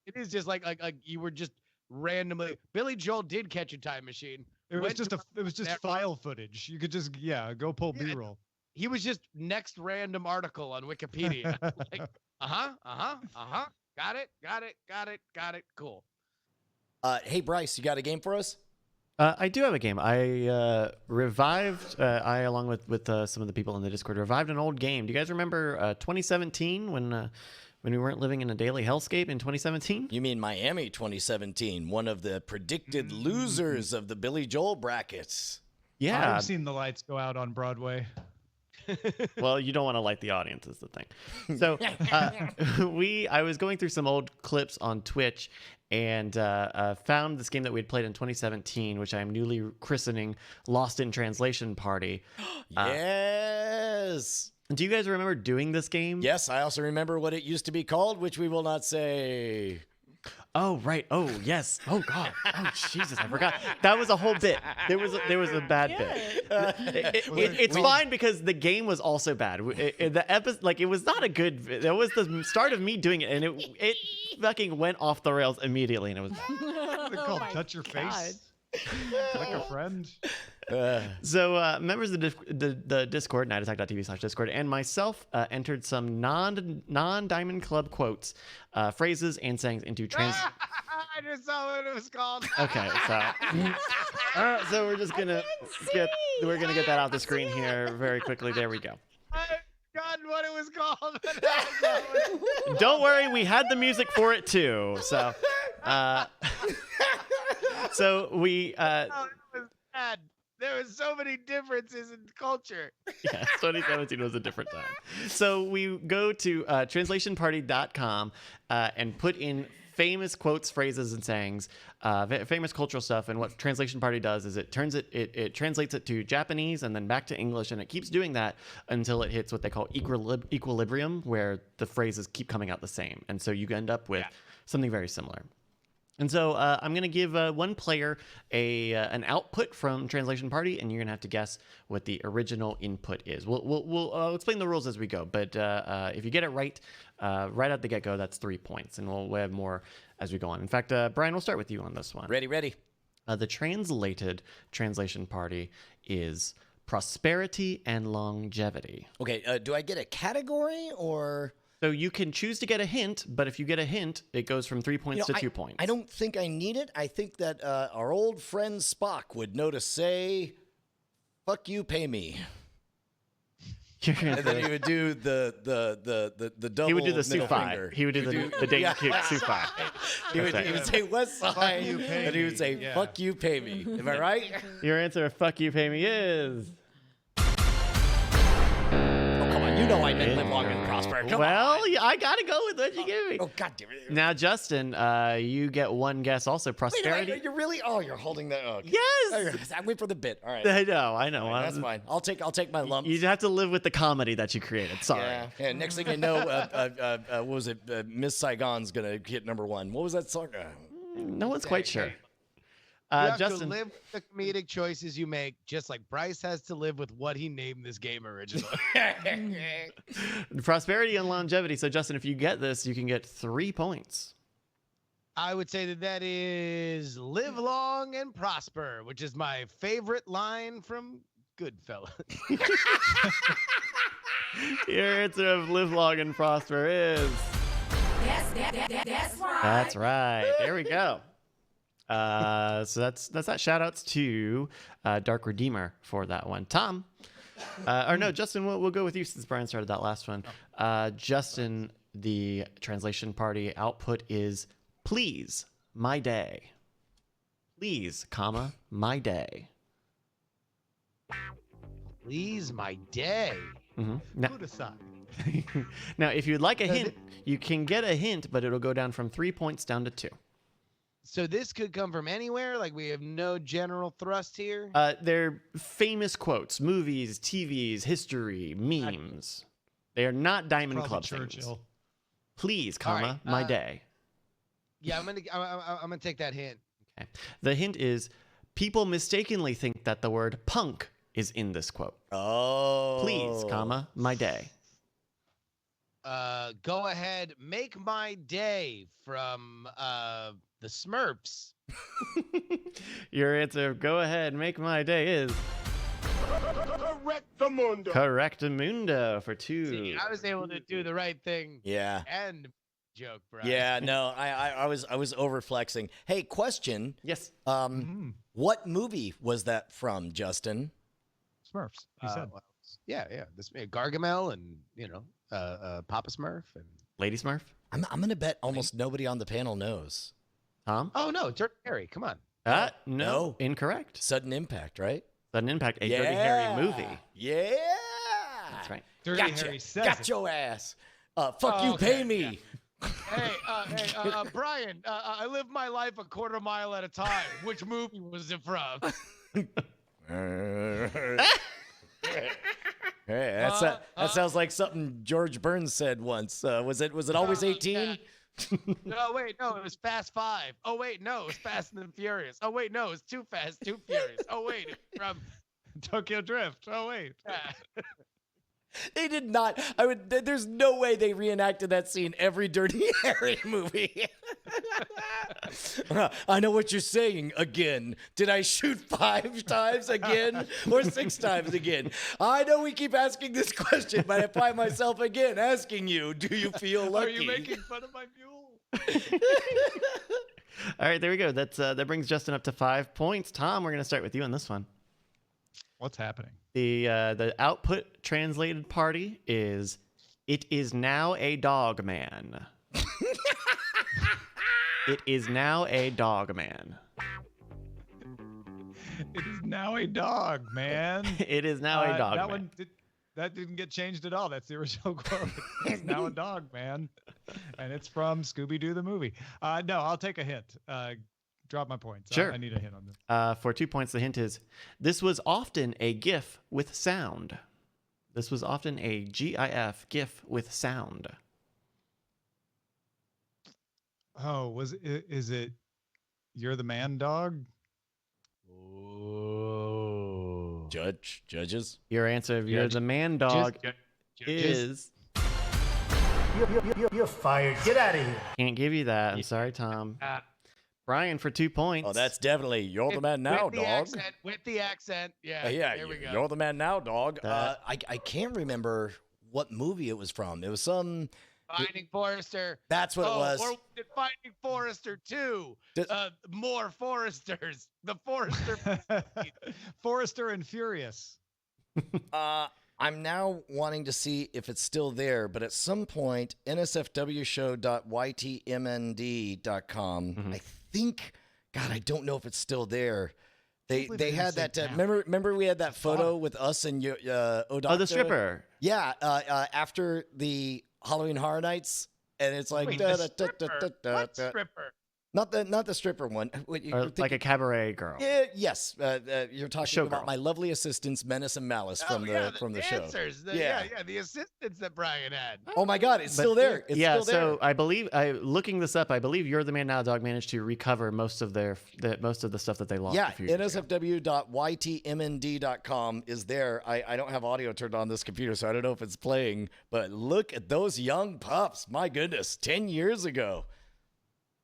Speaker 3: It is just like you were just randomly. Billy Joel did catch a time machine.
Speaker 6: It was just file footage. You could just go pull B-roll.
Speaker 3: He was just next random article on Wikipedia. Got it. Cool.
Speaker 2: Hey Bryce, you got a game for us?
Speaker 1: I do have a game. I revived, along with some of the people in the Discord, revived an old game. Do you guys remember 2017 when we weren't living in a daily hellscape in 2017?
Speaker 2: You mean Miami 2017, one of the predicted losers of the Billy Joel brackets.
Speaker 1: Yeah.
Speaker 6: I've seen the lights go out on Broadway.
Speaker 1: Well, you don't want to light the audience is the thing. So I was going through some old clips on Twitch and found this game that we had played in 2017, which I'm newly christening Lost in Translation Party.
Speaker 2: Yes.
Speaker 1: Do you guys remember doing this game?
Speaker 2: Yes, I also remember what it used to be called, which we will not say.
Speaker 1: Oh, right. Oh, yes. Oh, God. Oh, Jesus. I forgot. That was a whole bit. There was a bad bit. It's fine because the game was also bad. The episode, like, it was not a good. That was the start of me doing it, and it fucking went off the rails immediately, and it was bad.
Speaker 6: They're called Touch Your Face. Like a friend.
Speaker 1: So members of the Discord, nightattack.tv/Discord, and myself entered some non-Diamond Club quotes, phrases, and sayings into
Speaker 3: I just saw what it was called.
Speaker 1: Okay, so we're just gonna get that off the screen here very quickly. There we go.
Speaker 3: I forgotten what it was called.
Speaker 1: Don't worry, we had the music for it too. So, we.
Speaker 3: Oh, it was bad. There was so many differences in culture.
Speaker 1: Yeah, 2017 was a different time. So we go to translationparty.com and put in famous quotes, phrases, and sayings, famous cultural stuff. And what Translation Party does is it translates it to Japanese and then back to English, and it keeps doing that until it hits what they call equilibrium, where the phrases keep coming out the same, and so you end up with something very similar. And so I'm going to give one player an output from Translation Party, and you're going to have to guess what the original input is. We'll explain the rules as we go, but if you get it right out the get-go, that's 3 points, and we'll have more as we go on. In fact, Brian, we'll start with you on this one.
Speaker 2: Ready.
Speaker 1: The translated Translation Party is prosperity and longevity.
Speaker 2: Okay, do I get a category or...
Speaker 1: So you can choose to get a hint, but if you get a hint, it goes from 3 points to 2 points.
Speaker 2: I don't think I need it. I think that our old friend Spock would know to say, "Fuck you, pay me," and then he would do the double.
Speaker 1: He would do the
Speaker 2: middle
Speaker 1: Sufi.
Speaker 2: finger.
Speaker 1: He would do the Dayton kick Sufi.
Speaker 2: He would say West Side,
Speaker 6: you, pay
Speaker 2: and he would say,
Speaker 6: me.
Speaker 2: "Fuck you, pay me." Am I right?
Speaker 1: Your answer, "Fuck you, pay me," is...
Speaker 2: Come on, you know I meant live long and prosper. Come on.
Speaker 1: I gotta go with what you give me.
Speaker 2: Oh, God damn it.
Speaker 1: Now, Justin, you get one guess also. Prosperity.
Speaker 2: Wait, you're really? Oh, you're holding that. Oh, okay.
Speaker 1: Yes.
Speaker 2: I wait for the bit. All right.
Speaker 1: I know.
Speaker 2: That's fine. I'll take my lumps.
Speaker 1: You have to live with the comedy that you created. Sorry.
Speaker 2: Yeah. Next thing I know, what was it? Miss Saigon's gonna hit number one. What was that song?
Speaker 1: No one's quite sure.
Speaker 3: You have
Speaker 1: Justin,
Speaker 3: to live with the comedic choices you make, just like Bryce has to live with what he named this game originally.
Speaker 1: prosperity and longevity. So, Justin, if you get this, you can get 3 points.
Speaker 3: I would say that is "live long and prosper," which is my favorite line from Goodfellas.
Speaker 1: Your answer of "live long and prosper" is...
Speaker 5: That's right.
Speaker 1: That's right. There we go. So that's that. Shout outs to Dark Redeemer for that one. Tom, or no, Justin, we'll go with you since Brian started that last one. Justin, the Translation Party output is "please, my day." Please, comma, my day.
Speaker 3: Please, my day.
Speaker 1: Mm-hmm.
Speaker 6: Put aside.
Speaker 1: Now, if you'd like a hint, you can get a hint, but it'll go down from 3 points down to 2.
Speaker 3: So this could come from anywhere. Like, we have no general thrust here.
Speaker 1: They're famous quotes, movies, TVs, history, memes. They are not Diamond
Speaker 6: Probably
Speaker 1: Club things.
Speaker 6: Churchill.
Speaker 1: Please,
Speaker 3: All
Speaker 1: comma,
Speaker 3: right,
Speaker 1: my day.
Speaker 3: Yeah, I'm gonna take that hint.
Speaker 1: Okay. The hint is people mistakenly think that the word punk is in this quote.
Speaker 2: Oh.
Speaker 1: Please, comma, my day.
Speaker 3: Go ahead, make my day from the Smurfs.
Speaker 1: Your answer, go ahead, make my day, is
Speaker 3: Correctamundo.
Speaker 1: Correctamundo for 2.
Speaker 3: See, I was able to do the right thing.
Speaker 2: Yeah.
Speaker 3: And joke, bro.
Speaker 2: Yeah. No, I was over flexing. Hey, question.
Speaker 1: Yes.
Speaker 2: What movie was that from, Justin?
Speaker 6: Smurfs. He said.
Speaker 3: Well, yeah. This Gargamel and Papa Smurf and
Speaker 1: Lady Smurf?
Speaker 2: I'm gonna bet almost nobody on the panel knows.
Speaker 1: Tom?
Speaker 3: oh no, Dirty Harry. Come on.
Speaker 1: No.
Speaker 2: No.
Speaker 1: Incorrect.
Speaker 2: Sudden Impact, right?
Speaker 1: Sudden Impact, a Dirty Harry movie.
Speaker 2: Yeah.
Speaker 1: That's right.
Speaker 6: Dirty Harry says
Speaker 2: Got
Speaker 6: it.
Speaker 2: your ass. Fuck you, pay me.
Speaker 3: Hey, Brian. I live my life a quarter mile at a time. Which movie was it from?
Speaker 2: Hey, that sounds like something George Burns said once. Was it always 18?
Speaker 3: Yeah. No, wait, no, it was Fast Five. Oh, wait, no, it was Fast and the Furious. Oh, wait, no, it was Too Fast, Too Furious. Oh, wait, it's from.
Speaker 6: Tokyo Drift. Oh wait.
Speaker 2: They did not. There's no way they reenacted that scene every Dirty Harry movie. I know what you're saying again. Did I shoot 5 times again or 6 times again? I know we keep asking this question, but I find myself again asking you, do you feel lucky?
Speaker 6: Are you making fun of my mule?
Speaker 1: All right, there we go. That brings Justin up to 5 points. Tom, we're going to start with you on this one.
Speaker 6: What's happening?
Speaker 1: The output translated party is "It is now a dog man." It is now a dog man.
Speaker 6: It is now a dog, man.
Speaker 1: It is now a dog
Speaker 6: that
Speaker 1: man.
Speaker 6: That didn't get changed at all. That's the original quote. It's now a dog, man. And it's from Scooby-Doo the movie. No, I'll take a hint. Drop my points.
Speaker 1: Sure.
Speaker 6: I need a hint on this.
Speaker 1: For 2 points, the hint is this was often a GIF with sound. This was often a GIF with sound.
Speaker 6: Oh, is it You're the Man Dog?
Speaker 2: Oh. Judges?
Speaker 1: Your answer, if you're the man dog, is.
Speaker 5: You're fired. Get out of here.
Speaker 1: Can't give you that. I'm sorry, Tom. Brian for 2 points.
Speaker 2: Oh, that's definitely You're the Man Now, dog.
Speaker 3: With the accent. Yeah.
Speaker 2: Yeah,
Speaker 3: There we go.
Speaker 2: You're the Man Now, dog.
Speaker 1: That-
Speaker 2: I can't remember what movie it was from. It was some.
Speaker 3: Finding Forrester.
Speaker 2: That's what it was.
Speaker 3: Or did Finding Forrester 2. More Forresters. The Forrester.
Speaker 6: Forrester and Furious.
Speaker 2: I'm now wanting to see if it's still there, but at some point, nsfwshow.ytmnd.com, I think, God, I don't know if it's still there. They had that. Remember we had that photo with us and Odocta?
Speaker 1: Oh, the stripper.
Speaker 2: Yeah, after the Halloween Horror Nights, and it's like
Speaker 3: Wait, the stripper? What stripper?
Speaker 2: Not the stripper one.
Speaker 1: Or like a cabaret girl.
Speaker 2: Yes, you're talking
Speaker 1: Showgirl.
Speaker 2: about my lovely assistants, Menace and Malice from the show.
Speaker 3: dancers,
Speaker 2: Yeah.
Speaker 3: the assistants that Brian had.
Speaker 2: Oh my God, it's still there. It's
Speaker 1: yeah,
Speaker 2: still there.
Speaker 1: so I believe looking this up, I believe You're the Man Now Dog managed to recover most of the stuff that they lost.
Speaker 2: Yeah,
Speaker 1: a few years ago.
Speaker 2: nsfw.ytmnd.com is there. I don't have audio turned on this computer, so I don't know if it's playing. But look at those young pups. My goodness, 10 years ago.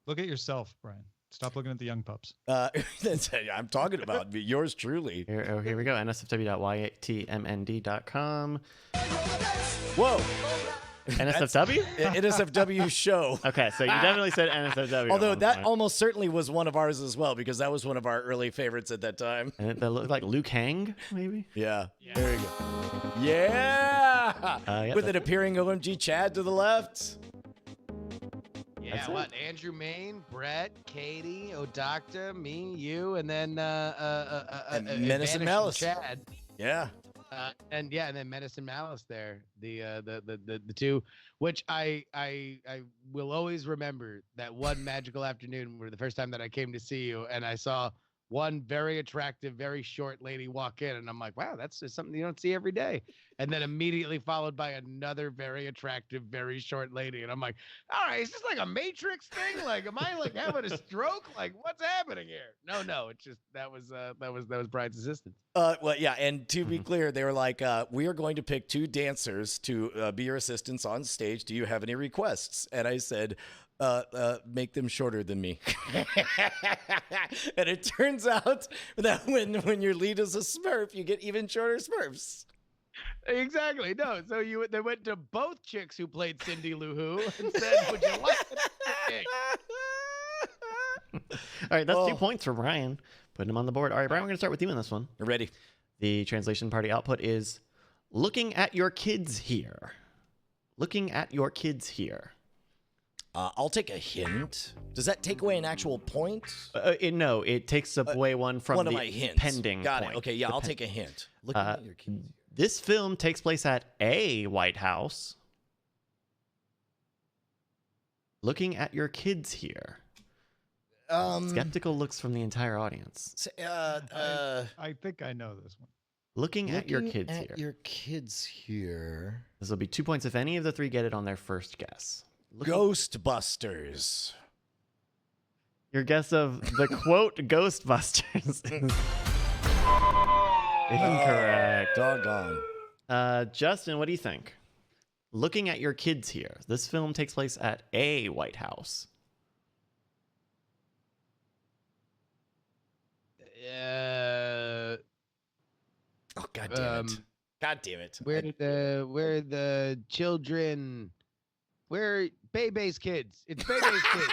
Speaker 6: Look at yourself, Brian. Stop looking at the young pups.
Speaker 2: I'm talking about yours truly.
Speaker 1: Here we go. nsfw.ytmnd.com.
Speaker 2: Whoa.
Speaker 1: NSFW?
Speaker 2: NSFW show.
Speaker 1: Okay, so you definitely said NSFW.
Speaker 2: Although that almost certainly was one of ours as well, because that was one of our early favorites at that time.
Speaker 1: And that looked like Luke Hang, maybe?
Speaker 2: Yeah. There you go. Yeah.
Speaker 1: Yeah,
Speaker 2: With an appearing OMG Chad to the left.
Speaker 3: Yeah,
Speaker 1: That's
Speaker 3: what? Andrew Main, Brett, Katie, Odocta, me, you, and then
Speaker 2: Menace and
Speaker 3: Vanishing
Speaker 2: Malice.
Speaker 3: Chad.
Speaker 2: Yeah.
Speaker 3: And then Menace and Malice there, the two, which I will always remember that one magical afternoon where the first time that I came to see you and I saw one very attractive, very short lady walk in, and I'm like, wow, that's just something you don't see every day. And then immediately followed by another very attractive, very short lady, and I'm like, all right, is this like a Matrix thing? Like, am I like having a stroke? Like, what's happening here? No, it's just that was Brian's assistant.
Speaker 2: Well, yeah, and to be clear, they were like, we are going to pick 2 dancers to be your assistants on stage. Do you have any requests? And I said, make them shorter than me. And it turns out that when your lead is a Smurf, you get even shorter Smurfs.
Speaker 3: Exactly. No. So they went to both chicks who played Cindy Lou Who and said, "Would you like to pick?"
Speaker 1: All right, that's 2 points for Brian. Putting him on the board. All right, Brian, we're going to start with you in this one.
Speaker 2: You're ready.
Speaker 1: The translation party output is looking at your kids here. Looking at your kids here.
Speaker 2: I'll take a hint. Does that take away an actual point?
Speaker 1: No, it takes away one from
Speaker 2: One
Speaker 1: the
Speaker 2: of my hints.
Speaker 1: pending
Speaker 2: Got
Speaker 1: point.
Speaker 2: it. Okay, yeah, I'll take a hint. Looking at your kids.
Speaker 1: This film takes place at a White House. Looking at your kids here. Skeptical looks from the entire audience.
Speaker 6: I think I know this one.
Speaker 1: Looking at your kids here.
Speaker 2: Your kids here.
Speaker 1: This will be 2 points if any of the 3 get it on their first guess.
Speaker 2: Ghostbusters.
Speaker 1: Your guess of the quote Ghostbusters is incorrect.
Speaker 2: Doggone.
Speaker 1: Justin, what do you think? Looking at your kids here, this film takes place at a White House.
Speaker 2: Oh, God damn it. God damn it.
Speaker 3: Where the children? Where Bebe's kids? It's Bebe's kids.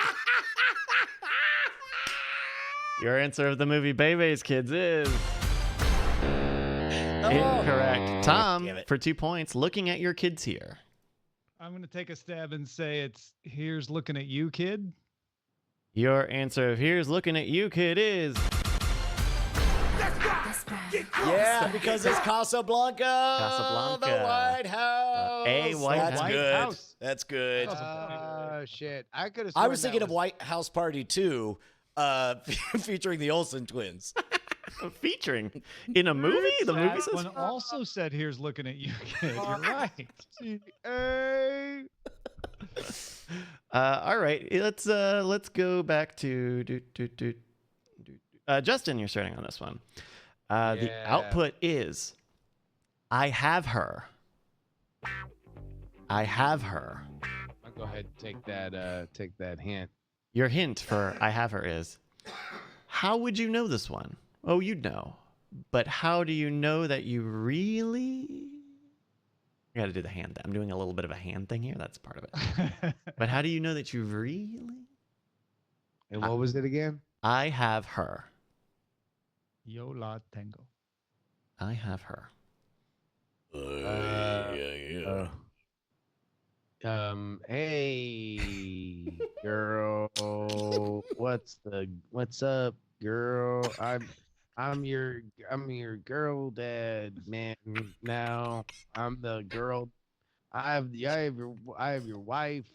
Speaker 1: Your answer of the movie Bebe's Kids is incorrect. Tom, for 2 points, looking at your kids here.
Speaker 6: I'm going to take a stab and say it's Here's Looking at You, Kid.
Speaker 1: Your answer of Here's Looking at You, Kid is...
Speaker 2: Yeah, because it's Casablanca.
Speaker 1: Casablanca.
Speaker 2: The White House.
Speaker 1: A White
Speaker 2: That's
Speaker 1: House.
Speaker 2: good.
Speaker 6: House.
Speaker 2: That's good.
Speaker 3: Oh shit! I could have.
Speaker 2: I was thinking of White House Party 2, featuring the Olsen twins.
Speaker 1: Featuring in a movie? The movie
Speaker 6: That
Speaker 1: says...
Speaker 6: one also said Here's Looking at You, Kid. You're right.
Speaker 1: All right, let's go back to Justin. You're starting on this one. The output is I have her. I have her.
Speaker 3: I'll go ahead and take that hint.
Speaker 1: Your hint for I have her is, how would you know this one? Oh, you'd know. But how do you know that you really... I got to do the hand. I'm doing a little bit of a hand thing here. That's part of it. But how do you know that you really...
Speaker 3: And what was it again?
Speaker 1: I have her.
Speaker 6: Yo la tengo.
Speaker 1: I have her.
Speaker 3: Hey, girl, what's up, girl? I'm your girl dad, man. Now I'm the girl. I have your wife.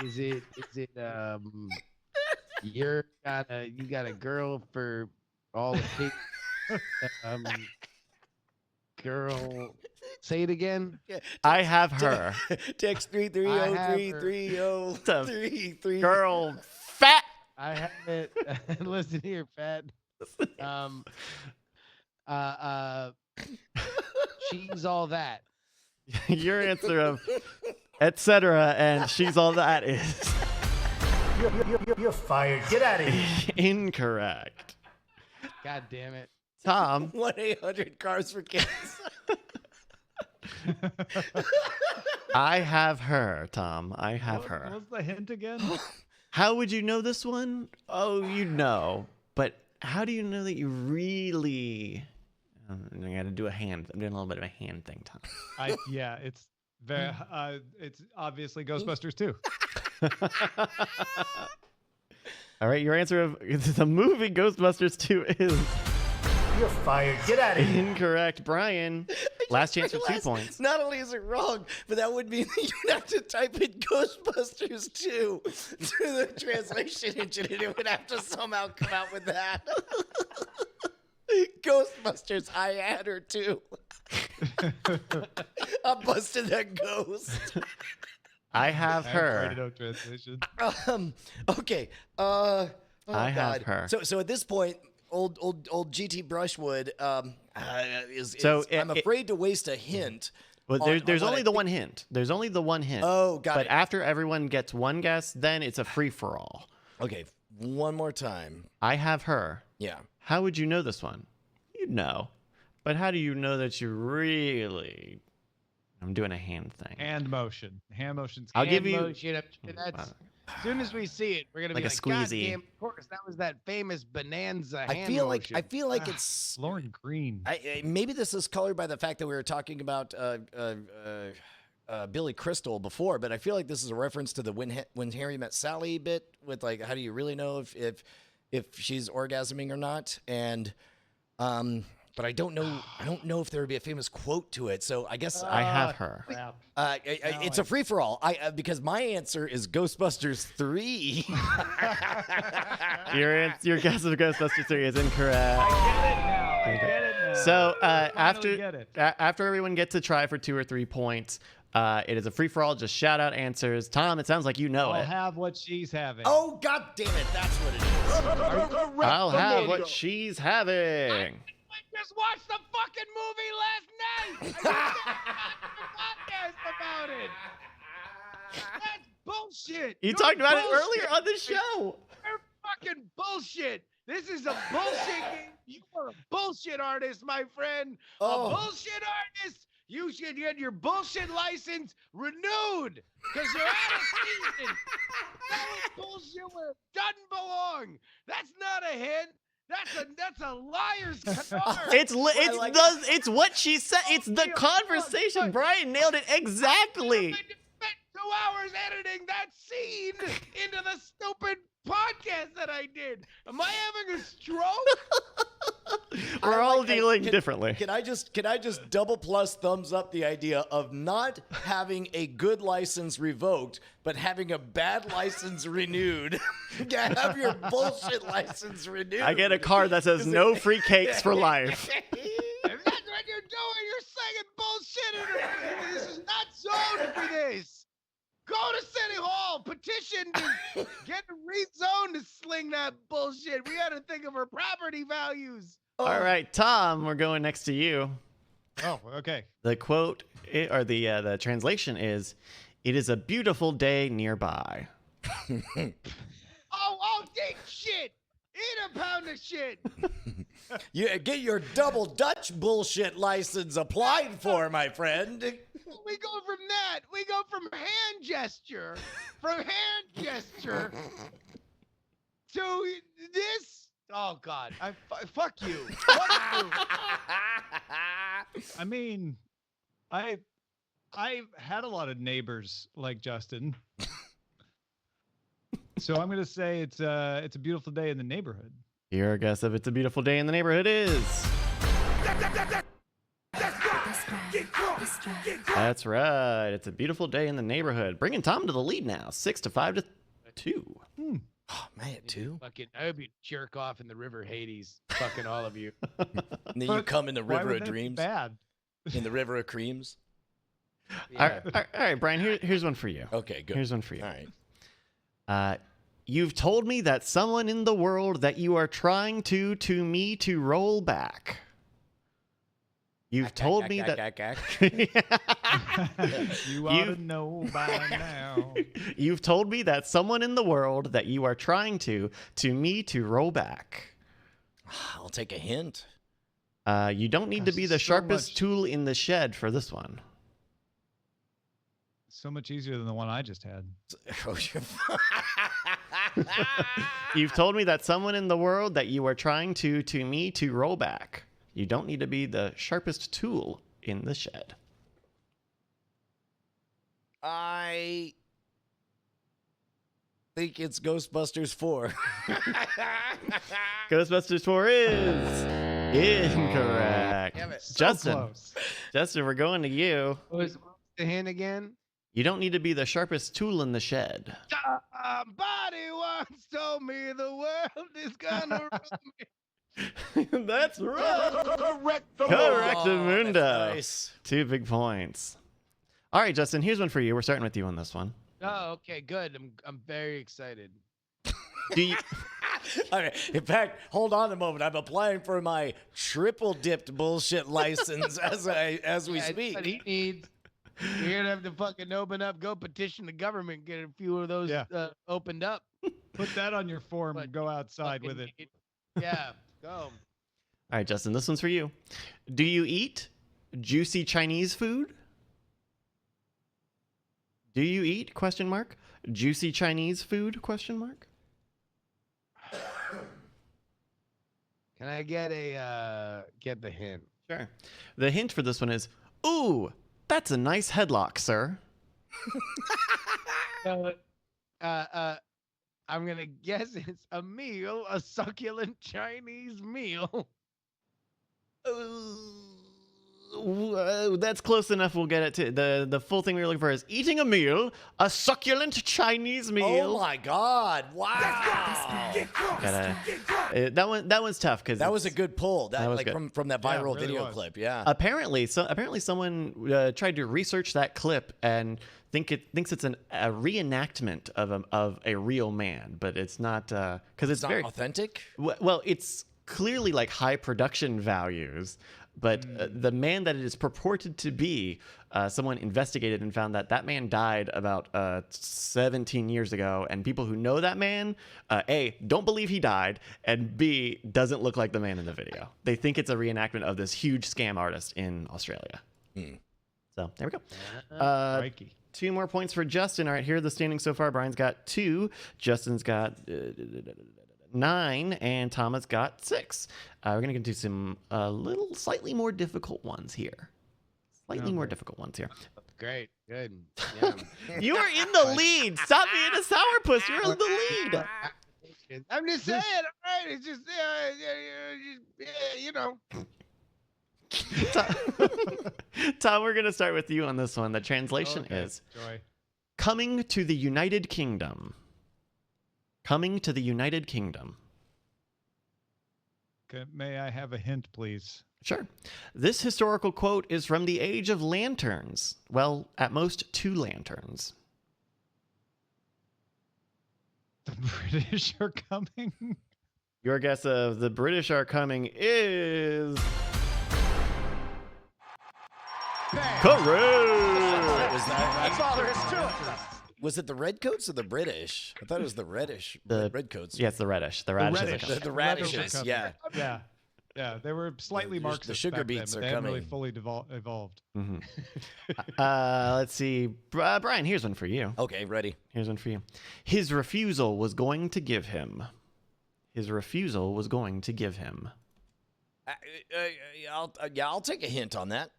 Speaker 3: Is it you got a girl for all the kids? Girl, say it again.
Speaker 1: I have her.
Speaker 2: Text 330-330-333.
Speaker 1: Girl, fat.
Speaker 3: I have it. Listen here, Pat. She's all that.
Speaker 1: Your answer of etc. and she's all that is
Speaker 5: You're fired. Get out of here.
Speaker 1: incorrect.
Speaker 3: God damn it.
Speaker 1: Tom,
Speaker 2: 1-800-CARS for kids.
Speaker 1: I have her. Tom, I have her.
Speaker 6: What's the hint again?
Speaker 1: How would you know this one? Oh, you know. But how do you know that you really... I got to do a hand. I'm doing a little bit of a hand thing, Tom.
Speaker 6: It's very. It's obviously Ghostbusters 2.
Speaker 1: All right, your answer of the movie Ghostbusters 2 is...
Speaker 5: You're fired. Get out of here.
Speaker 1: incorrect. Brian, last chance for 2 points.
Speaker 2: Not only is it wrong, but that would mean that you'd have to type in Ghostbusters 2 to the translation engine, and it would have to somehow come out with that. Ghostbusters, I had her too. I busted that ghost.
Speaker 1: I have her.
Speaker 6: No translation.
Speaker 2: Okay. Oh
Speaker 1: I have
Speaker 2: God.
Speaker 1: her.
Speaker 2: So at this point, old GT Brushwood is
Speaker 1: So
Speaker 2: I'm afraid to waste a hint.
Speaker 1: Well, there's only the one hint. There's only the one hint.
Speaker 2: Oh, got
Speaker 1: but
Speaker 2: it.
Speaker 1: after everyone gets one guess, then it's a free-for-all.
Speaker 2: Okay, one more time.
Speaker 1: I have her.
Speaker 2: Yeah.
Speaker 1: How would you know this one? You'd know. But how do you know that you really... I'm doing a hand thing.
Speaker 6: Hand motion. Hand motion's
Speaker 1: I'll give you...
Speaker 3: Motion. That's, as soon as we see it, we're gonna
Speaker 1: Like
Speaker 3: be
Speaker 1: a
Speaker 3: like,
Speaker 1: squeezy.
Speaker 3: God damn, of course, that was that famous Bonanza
Speaker 2: I
Speaker 3: hand
Speaker 2: feel
Speaker 3: motion.
Speaker 2: like it's
Speaker 6: Lauren Green.
Speaker 2: maybe this is colored by the fact that we were talking about Billy Crystal before, but I feel like this is a reference to the when Harry Met Sally bit with like, how do you really know if she's orgasming or not? And but I don't know if there would be a famous quote to it. So I guess
Speaker 1: I have her.
Speaker 2: it's a free for all. Because my answer is Ghostbusters 3.
Speaker 1: Your guess of Ghostbusters 3 is incorrect.
Speaker 6: I get it now.
Speaker 1: So
Speaker 6: Finally get it.
Speaker 1: after everyone gets a try for 2 or 3 points, It is a free-for-all, just shout-out answers. Tom, it sounds like you know
Speaker 6: I'll
Speaker 1: it.
Speaker 6: have what she's having.
Speaker 2: Oh, God damn it. That's what it is.
Speaker 1: I'll have what she's having.
Speaker 3: I just watched the fucking movie last night. I just did a podcast about it. That's bullshit.
Speaker 1: You
Speaker 3: You're
Speaker 1: talked about it
Speaker 3: bullshit.
Speaker 1: earlier on the show.
Speaker 3: You're fucking bullshit. This is a bullshit game. You are a bullshit artist, my friend.
Speaker 2: Oh.
Speaker 3: A bullshit artist. You should get your bullshit license renewed because you're out of season. That was bullshit where it doesn't belong. That's not a hit. That's a liar's canard.
Speaker 1: It's what she said. It's the conversation. Brian nailed it exactly.
Speaker 3: I spent 2 hours editing that scene into the stupid podcast that I did. Am I having a stroke?
Speaker 1: We're all dealing differently.
Speaker 2: Can I just double plus thumbs up the idea of not having a good license revoked, but having a bad license renewed? Have your bullshit license renewed.
Speaker 1: I get a card that says no free cakes for life.
Speaker 3: If that's what you're doing, you're saying bullshit. This is not zoned for this. Go to City Hall, petition to get rezoned to sling that bullshit. We got to think of our property values.
Speaker 1: All right, Tom, we're going next to you.
Speaker 6: Oh, okay.
Speaker 1: The quote or the translation is, "It is a beautiful day nearby."
Speaker 3: Oh, dig shit. Eat a pound of shit.
Speaker 2: You get your double Dutch bullshit license applied for, my friend.
Speaker 3: We go from that. We go from hand gesture, to this. Oh God! Fuck you. Fuck you.
Speaker 6: I mean, I had a lot of neighbors like Justin. So I'm gonna say it's a beautiful day in the neighborhood.
Speaker 1: Your guess of "It's a beautiful day in the neighborhood" is. That's right. It's a beautiful day in the neighborhood. Bringing Tom to the lead now, 6 to 5 to 2.
Speaker 2: Oh, man, too.
Speaker 3: Fucking, I hope you jerk off in the river Hades. Fucking all of you.
Speaker 2: And then you come in the
Speaker 6: Why
Speaker 2: river
Speaker 6: would
Speaker 2: of
Speaker 6: that be
Speaker 2: dreams.
Speaker 6: bad.
Speaker 2: In the river of creams.
Speaker 3: Yeah.
Speaker 1: All right, Brian. Here's one for you.
Speaker 2: Okay, good.
Speaker 1: Here's one for you.
Speaker 2: All right.
Speaker 1: You've told me that someone in the world that you are trying to me to roll back. You've told me that.
Speaker 6: You ought to know by now.
Speaker 1: You've told me that someone in the world that you are trying to me to roll back.
Speaker 2: I'll take a hint.
Speaker 1: You don't need to be the
Speaker 6: So
Speaker 1: sharpest
Speaker 6: much-
Speaker 1: tool in the shed for this one.
Speaker 6: So much easier than the one I just had.
Speaker 1: You've told me that someone in the world that you are trying to me to roll back. You don't need to be the sharpest tool in the shed.
Speaker 2: I think it's Ghostbusters 4.
Speaker 1: Ghostbusters 4 is incorrect.
Speaker 3: Damn it.
Speaker 1: Justin,
Speaker 6: Close.
Speaker 1: Justin, we're going to you.
Speaker 3: What was the hint again?
Speaker 1: You don't need to be the sharpest tool in the shed.
Speaker 3: Somebody once told me the world is gonna run me.
Speaker 1: That's right.
Speaker 3: Correct.
Speaker 1: Correctamundo.
Speaker 2: That's nice.
Speaker 1: 2 big points. All right, Justin, here's one for you. We're starting with you on this one.
Speaker 3: Oh, okay, good. I'm very excited.
Speaker 1: Do you,
Speaker 2: Okay. In fact, hold on a moment. I'm applying for my triple dipped bullshit license as we
Speaker 3: Yeah,
Speaker 2: speak.
Speaker 3: What he needs. You're gonna have to fucking open up, go petition the government, get a few of those
Speaker 6: Yeah.
Speaker 3: opened up.
Speaker 6: Put that on your form
Speaker 3: But
Speaker 6: and go outside with it.
Speaker 3: Yeah, go.
Speaker 1: all right, Justin, this one's for you. Do you eat juicy Chinese food? Do you eat, question mark, juicy Chinese food, question mark?
Speaker 3: Can I get get the hint?
Speaker 1: Sure. The hint for this one is, ooh, that's a nice headlock, sir.
Speaker 3: I'm gonna guess it's a meal, a succulent Chinese meal.
Speaker 1: That's close enough. We'll get it to the full thing we were looking for is eating a meal, a succulent Chinese meal.
Speaker 2: Oh my God! Wow.
Speaker 1: That one's tough because
Speaker 2: That was a good pull. That
Speaker 1: was
Speaker 2: like
Speaker 1: good.
Speaker 2: from that
Speaker 6: Yeah, it
Speaker 2: viral
Speaker 6: really
Speaker 2: video
Speaker 6: was.
Speaker 2: clip. Yeah.
Speaker 1: Apparently someone tried to research that clip and thinks it's a reenactment of a real man, but it's not because it's
Speaker 2: Not
Speaker 1: very
Speaker 2: authentic.
Speaker 1: well. It's clearly like high production values, but the man that it is purported to be, someone investigated and found that man died about 17 years ago, and people who know that man, A, don't believe he died, and B, doesn't look like the man in the video. They think it's a reenactment of this huge scam artist in Australia. So there we go.
Speaker 6: Crikey.
Speaker 1: 2 more points for Justin. All right, here are the standings so far. Brian's got 2. Justin's got 9, and Thomas got 6. We're going to get into some slightly more difficult ones here. Slightly more difficult ones here.
Speaker 3: Great. Good. Yeah.
Speaker 1: You are in the lead. Stop being a sourpuss. You're in the lead.
Speaker 3: I'm just saying, all right? It's just, you know.
Speaker 1: Tom, we're going to start with you on this one. The translation is
Speaker 6: Joy.
Speaker 1: coming to the United Kingdom. Coming to the United Kingdom.
Speaker 6: Okay, may I have a hint, please?
Speaker 1: Sure. This historical quote is from the age of lanterns. Well, at most 2 lanterns.
Speaker 6: The British are coming.
Speaker 1: Your guess of the British are coming is correct.
Speaker 2: That's all there is to it. Was it the Redcoats or the British? I thought it was the Redcoats.
Speaker 1: Yeah, it's the reddish. The radishes.
Speaker 6: Reddish.
Speaker 1: Are coming.
Speaker 2: The
Speaker 6: Radishes
Speaker 2: radishes.
Speaker 6: are
Speaker 2: Yeah.
Speaker 6: Yeah. Yeah, they were slightly
Speaker 2: The
Speaker 6: Marxist.
Speaker 2: sugar
Speaker 6: back
Speaker 2: beets
Speaker 6: then,
Speaker 2: are
Speaker 6: but they hadn't really
Speaker 2: coming.
Speaker 6: fully evolved.
Speaker 1: Mhm. Let's see. Brian, here's one for you.
Speaker 2: Okay, ready.
Speaker 1: Here's one for you. His refusal was going to give him. His refusal was going to give him.
Speaker 2: I'll take a hint on that.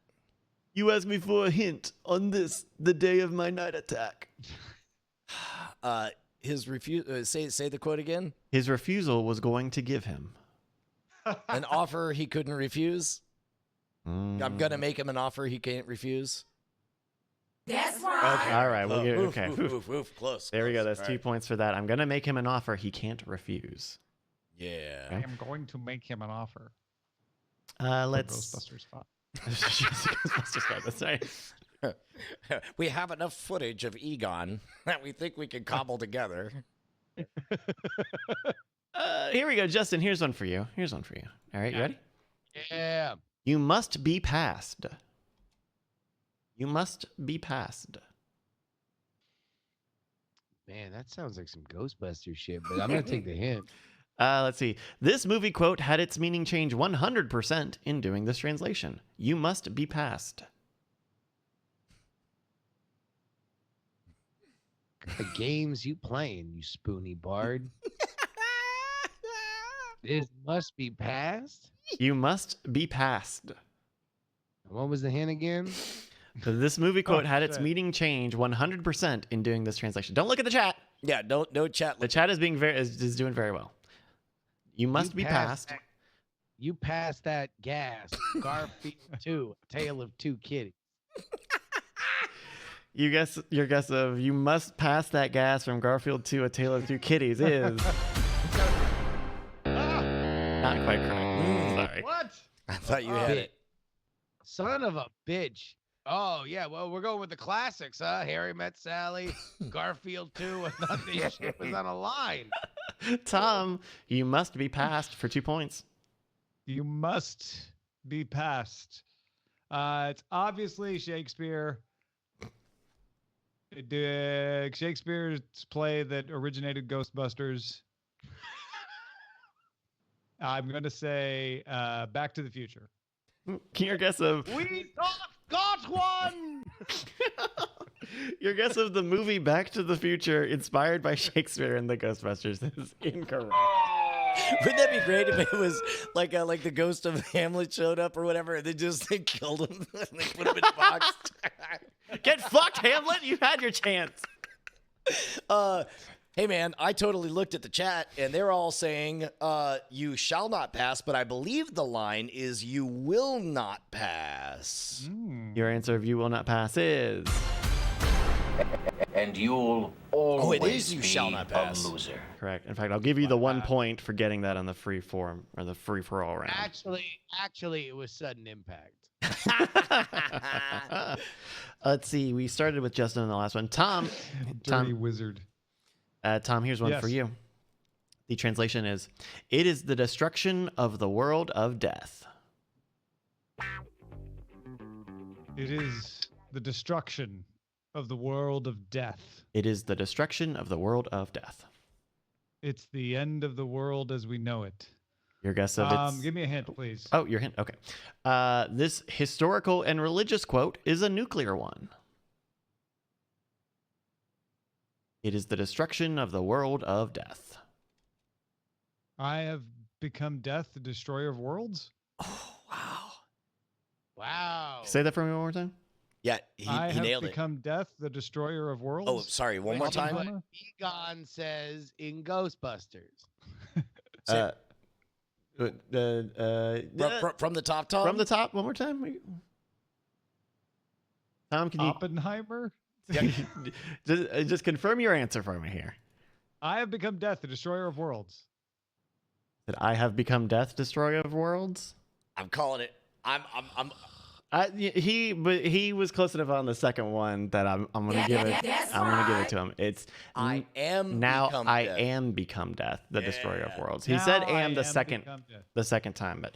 Speaker 1: You asked me for a hint on this, the day of my night attack.
Speaker 2: His say the quote again.
Speaker 1: His refusal was going to give him.
Speaker 2: An offer he couldn't refuse. I'm gonna make him an offer he can't refuse.
Speaker 7: That's right.
Speaker 2: Okay.
Speaker 1: All right, we'll give it.
Speaker 2: Oof,
Speaker 1: Okay.
Speaker 2: oof, oof, oof, close.
Speaker 1: There we go.
Speaker 2: close.
Speaker 1: That's
Speaker 2: All
Speaker 1: 2
Speaker 2: right.
Speaker 1: points for that. I'm going to make him an offer he can't refuse.
Speaker 2: Yeah.
Speaker 6: I am going to make him an offer.
Speaker 1: Let's.
Speaker 6: Ghostbusters 5.
Speaker 1: Ghostbusters 5, that's right.
Speaker 2: We have enough footage of Egon that we think we can cobble together.
Speaker 1: Here we go, Justin. Here's one for you. All right, you ready?
Speaker 3: Yeah.
Speaker 1: You must be passed. You must be passed.
Speaker 3: Man, that sounds like some Ghostbuster shit, but I'm going to take the hint.
Speaker 1: Let's see. This movie quote had its meaning change 100% in doing this translation. You must be passed.
Speaker 3: The games you playing, you spoony bard. This must be passed.
Speaker 1: You must be passed.
Speaker 3: What was the hint again?
Speaker 1: So this movie quote had its
Speaker 6: shit.
Speaker 1: meaning change 100% in doing this translation. Don't look at the chat.
Speaker 2: Yeah, no chat.
Speaker 1: The chat is is doing very well. You must be passed.
Speaker 3: You passed that gas. Garfield 2, Tale of Two Kitties.
Speaker 1: Your guess of you must pass that gas from Garfield to A Tale of Two Kitties is not quite correct. Sorry.
Speaker 6: What?
Speaker 2: I thought you had it.
Speaker 3: Son of a bitch. Oh, yeah. Well, we're going with the classics, huh? Harry Met Sally, Garfield 2. I thought this shit was on a line.
Speaker 1: Tom, you must be passed for 2 points.
Speaker 6: You must be passed. It's obviously Shakespeare. Shakespeare's play that originated Ghostbusters. I'm going to say Back to the Future.
Speaker 1: Your guess of
Speaker 3: We got one.
Speaker 1: your guess of the movie Back to the Future inspired by Shakespeare and the Ghostbusters is incorrect.
Speaker 2: Wouldn't that be great if it was like the ghost of Hamlet showed up or whatever, and they killed him and they put him in a box?
Speaker 1: Get fucked, Hamlet! You had your chance.
Speaker 2: Hey, man, I totally looked at the chat, and they're all saying, you shall not pass, but I believe the line is you will not pass.
Speaker 1: Your answer of you will not pass is...
Speaker 5: And you'll always
Speaker 2: it is you
Speaker 5: be
Speaker 2: shall not pass.
Speaker 5: a loser.
Speaker 1: Correct. In fact, I'll give you the 1 point for getting that on the free form or the free for all round.
Speaker 3: Actually, it was sudden impact.
Speaker 1: Let's see. We started with Justin in the last one. Tom.
Speaker 6: Dirty wizard.
Speaker 1: Tom, here's one for you. The translation is, "It is the destruction of the world of death."
Speaker 6: It is the destruction of the world of death.
Speaker 1: It is the destruction of the world of death.
Speaker 6: It's the end of the world as we know it.
Speaker 1: Your guess of it's...
Speaker 6: Give me a hint, please.
Speaker 1: Oh, your hint. Okay. This historical and religious quote is a nuclear one. It is the destruction of the world of death.
Speaker 6: I have become death, the destroyer of worlds.
Speaker 2: Oh, wow.
Speaker 3: Wow.
Speaker 1: Say that for me one more time.
Speaker 2: Yeah, he
Speaker 6: have
Speaker 2: nailed it.
Speaker 6: become death, the destroyer of worlds.
Speaker 2: Oh, sorry. One more
Speaker 3: Which is
Speaker 2: time.
Speaker 3: what Egon says in Ghostbusters.
Speaker 2: Say-
Speaker 1: From
Speaker 2: from the top, Tom?
Speaker 1: From the top, one more time. Tom, can you
Speaker 6: Oppenheimer.
Speaker 1: just confirm your answer for me here?
Speaker 6: I have become death, the destroyer of worlds.
Speaker 1: That I have become death, destroyer of worlds.
Speaker 2: I'm calling it. I'm
Speaker 1: He was close enough on the second one that I'm gonna give it. I'm gonna give it to him. It's
Speaker 2: I am
Speaker 1: now
Speaker 2: become
Speaker 1: I
Speaker 2: death.
Speaker 1: am become death, the destroyer of worlds. He
Speaker 6: Now
Speaker 1: said
Speaker 6: I
Speaker 1: am the
Speaker 6: am
Speaker 1: second
Speaker 6: become death.
Speaker 1: time, but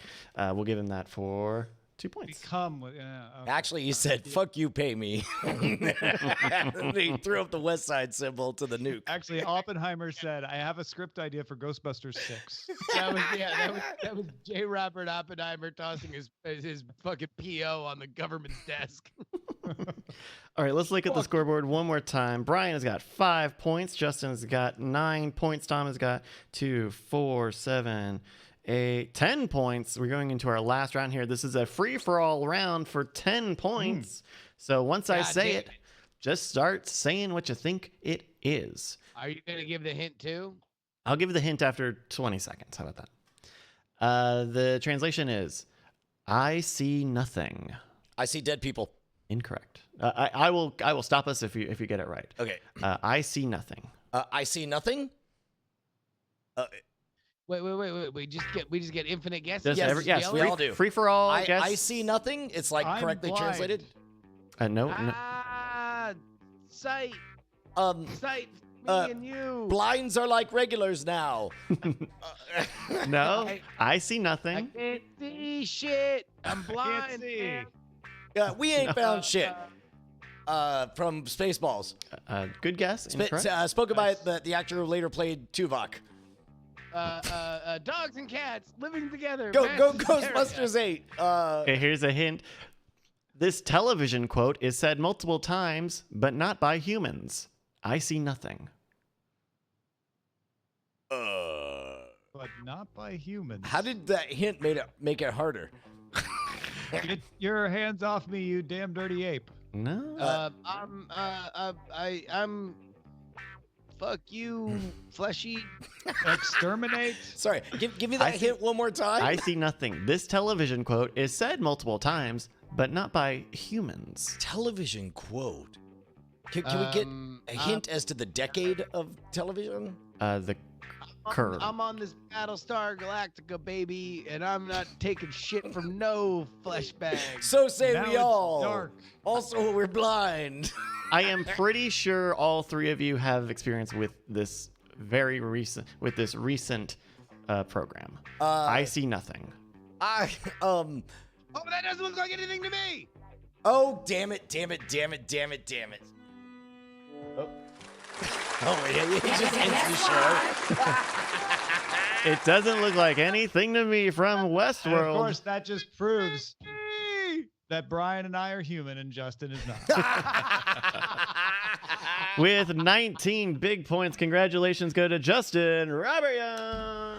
Speaker 1: we'll give him that for 2 points.
Speaker 6: Become. Okay.
Speaker 2: Actually, he said, "Fuck you, pay me." And he threw up the West Side symbol to the nuke.
Speaker 6: Actually, Oppenheimer said, "I have a script idea for Ghostbusters 6."
Speaker 3: That was J. Robert Oppenheimer tossing his fucking PO on the government's desk.
Speaker 1: All right, let's look at the scoreboard one more time. Brian has got 5 points. Justin has got 9 points. Tom has got 2, 4, 7, 8, 10 points. We're going into our last round here. This is a free-for-all round for 10 points. So once I say it, just start saying what you think it is.
Speaker 3: Are you going to give the hint too?
Speaker 1: I'll give you the hint after 20 seconds. How about that? The translation is, "I see nothing."
Speaker 2: I see dead people.
Speaker 1: Incorrect. I will stop us if you get it right.
Speaker 2: Okay.
Speaker 1: I see nothing.
Speaker 2: I see nothing.
Speaker 3: Wait. We just get infinite guesses.
Speaker 1: Just
Speaker 2: Yes, we all do.
Speaker 1: Free for all.
Speaker 2: I see nothing. It's like
Speaker 6: I'm
Speaker 2: correctly
Speaker 6: blind.
Speaker 2: translated.
Speaker 1: No.
Speaker 3: Sight. Sight. Me
Speaker 2: Uh,
Speaker 3: and you.
Speaker 2: Blinds are like regulars now.
Speaker 1: No.
Speaker 3: I-
Speaker 1: I see
Speaker 3: I
Speaker 1: nothing.
Speaker 3: can't see shit. I'm blind.
Speaker 6: Can't see.
Speaker 3: man.
Speaker 2: We ain't found shit. From Spaceballs.
Speaker 1: Good guess. Incorrect.
Speaker 2: Spoken by the actor who later played Tuvok.
Speaker 3: Dogs and cats living together.
Speaker 2: Go
Speaker 3: Master
Speaker 2: Ghostbusters 8.
Speaker 1: Okay, here's a hint. This television quote is said multiple times, but not by humans. I see nothing.
Speaker 6: But not by humans.
Speaker 2: How did that hint make it harder?
Speaker 6: Get your hands off me, you damn dirty ape.
Speaker 1: No.
Speaker 3: I'm. Fuck you, fleshy.
Speaker 6: Exterminate.
Speaker 2: Sorry, give me that hint one more time.
Speaker 1: I see nothing. This television quote is said multiple times, but not by humans.
Speaker 2: Television quote. Can we get a hint as to the decade of television?
Speaker 1: The curve.
Speaker 3: I'm on this Battlestar Galactica, baby, and I'm not taking shit from no flesh bag.
Speaker 2: So say
Speaker 6: Now
Speaker 2: we
Speaker 6: it's
Speaker 2: all.
Speaker 6: dark.
Speaker 2: Also, we're blind.
Speaker 1: I am pretty sure all three of you have experience with this recent program. I see nothing.
Speaker 3: Oh, but that doesn't look like anything to me.
Speaker 2: Oh, damn it. Oh, yeah, he just ends the show.
Speaker 1: It doesn't look like anything to me from
Speaker 6: And
Speaker 1: Westworld.
Speaker 6: of course, that just proves that Brian and I are human and Justin is not.
Speaker 1: With 19 big points, congratulations go to Justin Robert Young.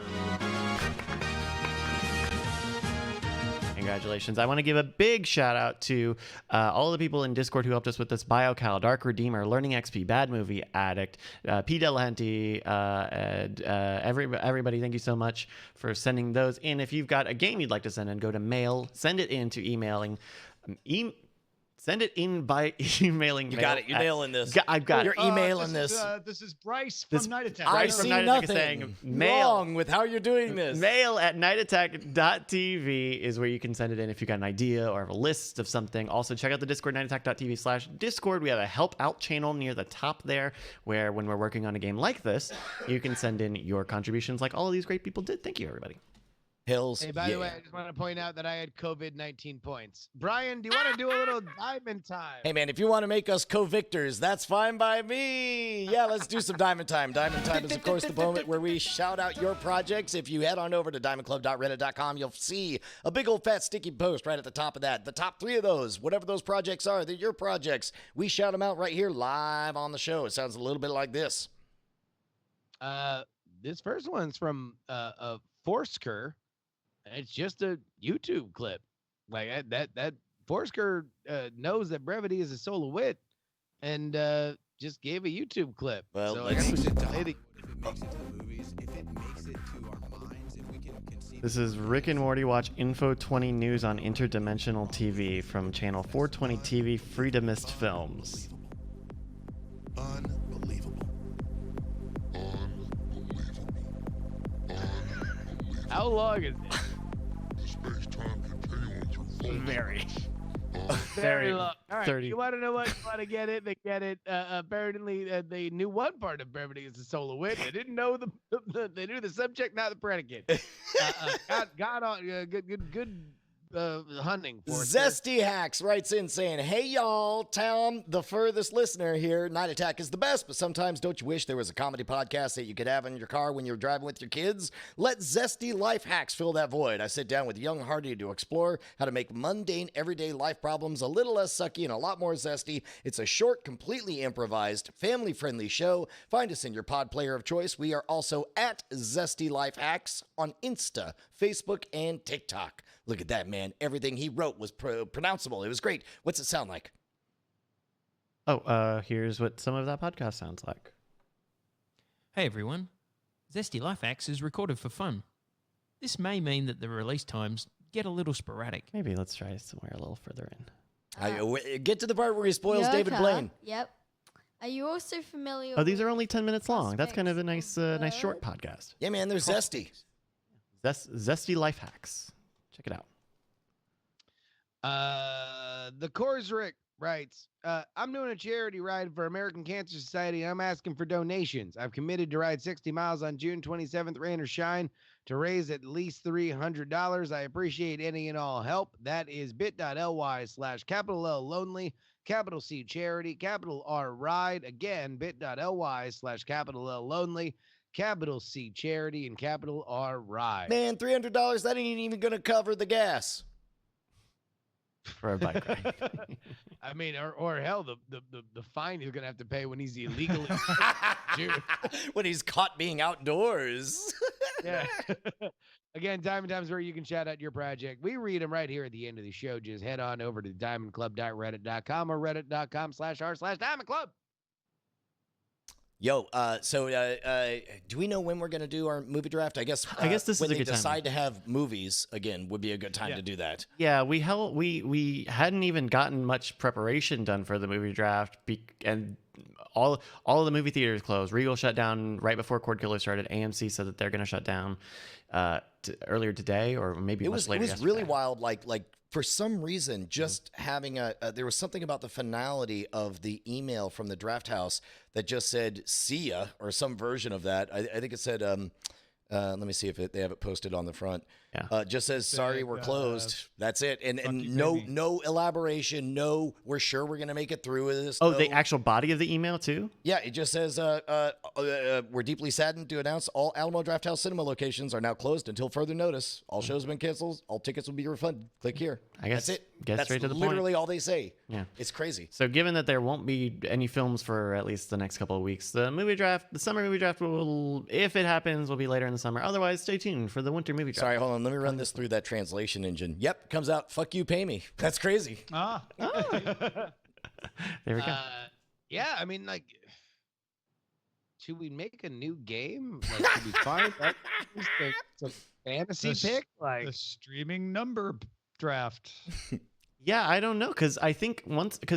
Speaker 1: Congratulations. I want to give a big shout out to all the people in Discord who helped us with this. BioCal, Dark Redeemer, Learning XP, Bad Movie Addict, P. Delahanty, and everybody. Thank you so much for sending those in. If you've got a game you'd like to send in, go to mail, send it in to emailing. Send it in by emailing.
Speaker 2: You got it. You're nailing this.
Speaker 1: I've got
Speaker 2: You're
Speaker 1: it.
Speaker 2: emailing this.
Speaker 6: This is Bryce from Night Attack.
Speaker 2: I
Speaker 1: Bryce from
Speaker 2: see
Speaker 1: Night Attack is
Speaker 2: nothing
Speaker 1: saying, mail.
Speaker 2: wrong with how you're doing this.
Speaker 1: Mail at nightattack.tv is where you can send it in if you've got an idea or have a list of something. Also, check out the Discord, nightattack.tv/Discord. We have a help out channel near the top there where when we're working on a game like this, you can send in your contributions like all of these great people did. Thank you, everybody.
Speaker 2: Hills.
Speaker 3: Hey, by the way, I just want to point out that I had COVID-19 points. Brian, do you want to do a little diamond time?
Speaker 2: Hey, man, if you want to make us co-victors, that's fine by me. Yeah, let's do some Diamond Time. Diamond Time is, of course, the moment where we shout out your projects. If you head on over to diamondclub.reddit.com, you'll see a big old fat sticky post right at the top of that. The top 3 of those, whatever those projects are, they're your projects. We shout them out right here live on the show. It sounds a little bit like this.
Speaker 3: This first one's from Forsker. It's just a YouTube clip. Like that Forsker knows that brevity is a soul of wit, and just gave a YouTube clip.
Speaker 2: Well,
Speaker 3: so
Speaker 2: let's
Speaker 1: This is Rick and Morty watch Info 20 News on Interdimensional TV from channel 420 TV Freedomist Films.
Speaker 8: Unbelievable.
Speaker 3: How long is it?
Speaker 8: Space-time continuum through
Speaker 3: Very long. All right.
Speaker 1: 30.
Speaker 3: You want to know what? You want to get it? They get it. Apparently, they knew one part of brevity is the soul of wit. They didn't know they knew the subject, not the predicate. Got on. Good hunting.
Speaker 2: Zesty Hacks writes in saying, hey, y'all, Tom, the furthest listener here. Night Attack is the best, but sometimes don't you wish there was a comedy podcast that you could have in your car when you're driving with your kids? Let Zesty Life Hacks fill that void. I sit down with young Hardy to explore how to make mundane, everyday life problems a little less sucky and a lot more zesty. It's a short, completely improvised, family-friendly show. Find us in your pod player of choice. We are also at Zesty Life Hacks on Insta, Facebook, and TikTok. Look at that, man. Everything he wrote was pronounceable. It was great. What's it sound like?
Speaker 1: Oh, here's what some of that podcast sounds like.
Speaker 9: Hey everyone, Zesty Life Hacks is recorded for fun. This may mean that the release times get a little sporadic.
Speaker 1: Maybe let's try somewhere a little further in.
Speaker 2: Get to the part where he spoils David
Speaker 10: Yoka.
Speaker 2: Blaine.
Speaker 10: Yep. Are you also familiar
Speaker 1: Oh, these
Speaker 10: with
Speaker 1: are only 10 minutes long. That's kind of a nice,
Speaker 10: Prospects of
Speaker 1: nice short
Speaker 10: Bird?
Speaker 1: podcast.
Speaker 2: Yeah, man, they're zesty.
Speaker 1: Zesty Life Hacks. Check it out.
Speaker 3: The Korsrick writes, I'm doing a charity ride for American Cancer Society, and I'm asking for donations. I've committed to ride 60 miles on June 27th, rain or shine, to raise at least $300. I appreciate any and all help. That is bit.ly/capital L Lonely, capital C Charity, capital R Ride. Again, bit.ly/capital L Lonely, capital C Charity, and capital R Ride.
Speaker 2: Man, $300, that ain't even going to cover the gas.
Speaker 1: For a bike ride.
Speaker 3: I mean, or hell, the fine he's gonna have to pay when he's illegally dude.
Speaker 2: When he's caught being outdoors.
Speaker 3: Yeah. Again, Diamond Time's where you can shout out your project. We read them right here at the end of the show. Just head on over to diamondclub.reddit.com or reddit.com/r/diamondclub.
Speaker 2: Yo, so do we know when we're going to do our movie draft? I guess
Speaker 1: this is
Speaker 2: when
Speaker 1: a
Speaker 2: they
Speaker 1: good time.
Speaker 2: decide to have movies again would be a good time to do that.
Speaker 1: Yeah, we hadn't even gotten much preparation done for the movie draft, and all of the movie theaters closed. Regal shut down right before Cord Killer started. AMC said that they're going to shut down earlier today, or maybe
Speaker 2: It
Speaker 1: much
Speaker 2: was
Speaker 1: later.
Speaker 2: really
Speaker 1: yesterday.
Speaker 2: wild. Like for some reason, just having there was something about the finality of the email from the draft house that just said "see ya" or some version of that. I think it said. Let me see if they have it posted on the front.
Speaker 1: Yeah.
Speaker 2: Just says, sorry, we're closed. That's it. And
Speaker 6: you,
Speaker 2: no
Speaker 6: baby.
Speaker 2: no elaboration. No, we're sure we're going to make it through with this.
Speaker 1: Oh,
Speaker 2: no.
Speaker 1: the actual body of the email too?
Speaker 2: Yeah, it just says, we're deeply saddened to announce all Alamo Drafthouse cinema locations are now closed until further notice. All shows have been canceled. All tickets will be refunded. Click here.
Speaker 1: I guess
Speaker 2: That's it.
Speaker 1: get
Speaker 2: That's
Speaker 1: straight to the
Speaker 2: literally
Speaker 1: point.
Speaker 2: all they say.
Speaker 1: Yeah.
Speaker 2: It's crazy.
Speaker 1: So given that there won't be any films for at least the next couple of weeks, the summer movie draft will, if it happens, will be later in the summer. Otherwise, stay tuned for the winter movie drop.
Speaker 2: Sorry, hold on. Let me run this through that translation engine. Yep, comes out. Fuck you, pay me. That's crazy.
Speaker 1: There we go.
Speaker 3: Yeah, I mean, like, should we make a new game? Like, should we find some fantasy pick? Like
Speaker 6: the streaming number draft.
Speaker 1: Yeah, I don't know, because I think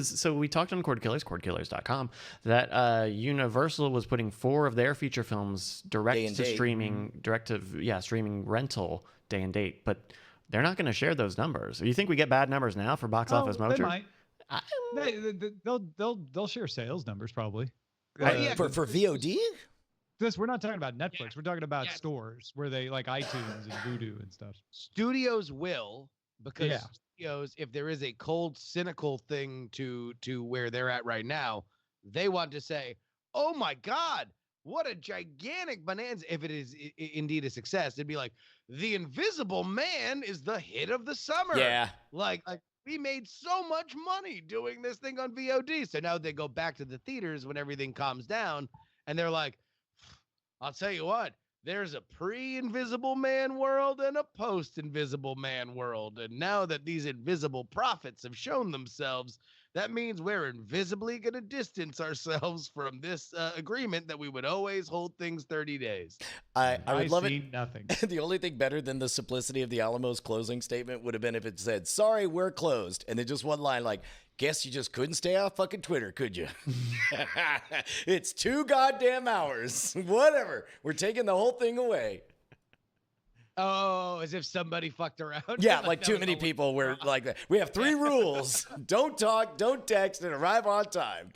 Speaker 1: so we talked on Cord Killers, cordkillers.com, that Universal was putting 4 of their feature films direct to streaming, streaming rental day and date, but they're not going to share those numbers. You think we get bad numbers now for Box Office Mojo?
Speaker 6: They might. They'll share sales numbers probably.
Speaker 2: For VOD?
Speaker 6: We're not talking about Netflix. We're talking about stores where they like iTunes and Vudu and stuff.
Speaker 3: Studios will, because studios, if there is a cold, cynical thing to where they're at right now, they want to say, "Oh my God, what a gigantic bonanza!" If it is indeed a success, it'd be like, "The Invisible Man is the hit of the summer."
Speaker 2: Yeah,
Speaker 3: like we made so much money doing this thing on VOD. So now they go back to the theaters when everything calms down, and they're like, "I'll tell you what. There's a pre-Invisible Man world and a post-Invisible Man world. And now that these invisible prophets have shown themselves, that means we're invisibly going to distance ourselves from this agreement that we would always hold things 30 days.
Speaker 2: I would love it.
Speaker 6: Nothing.
Speaker 2: The only thing better than the simplicity of the Alamo's closing statement would have been if it said, "Sorry, we're closed." And then just one line like, "Guess you just couldn't stay off fucking Twitter, could you?" It's 2 goddamn hours. Whatever. We're taking the whole thing away.
Speaker 3: Oh, as if somebody fucked around.
Speaker 2: Yeah, like too many people were like that. We have 3 rules. Don't talk, don't text, and arrive on time.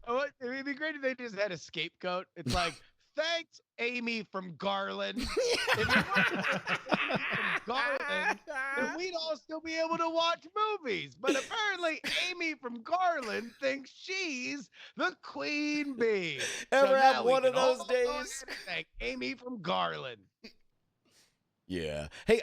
Speaker 3: Oh, it'd be great if they just had a scapegoat. It's like, "Thanks, Amy from Garland." If you weren't Amy from Garland, then we'd all still be able to watch movies. But apparently, Amy from Garland thinks she's the queen bee.
Speaker 2: Ever have
Speaker 3: now we
Speaker 2: one of
Speaker 3: can all
Speaker 2: those
Speaker 3: go ahead
Speaker 2: days?
Speaker 3: and thank Amy from Garland.
Speaker 2: Yeah. Hey,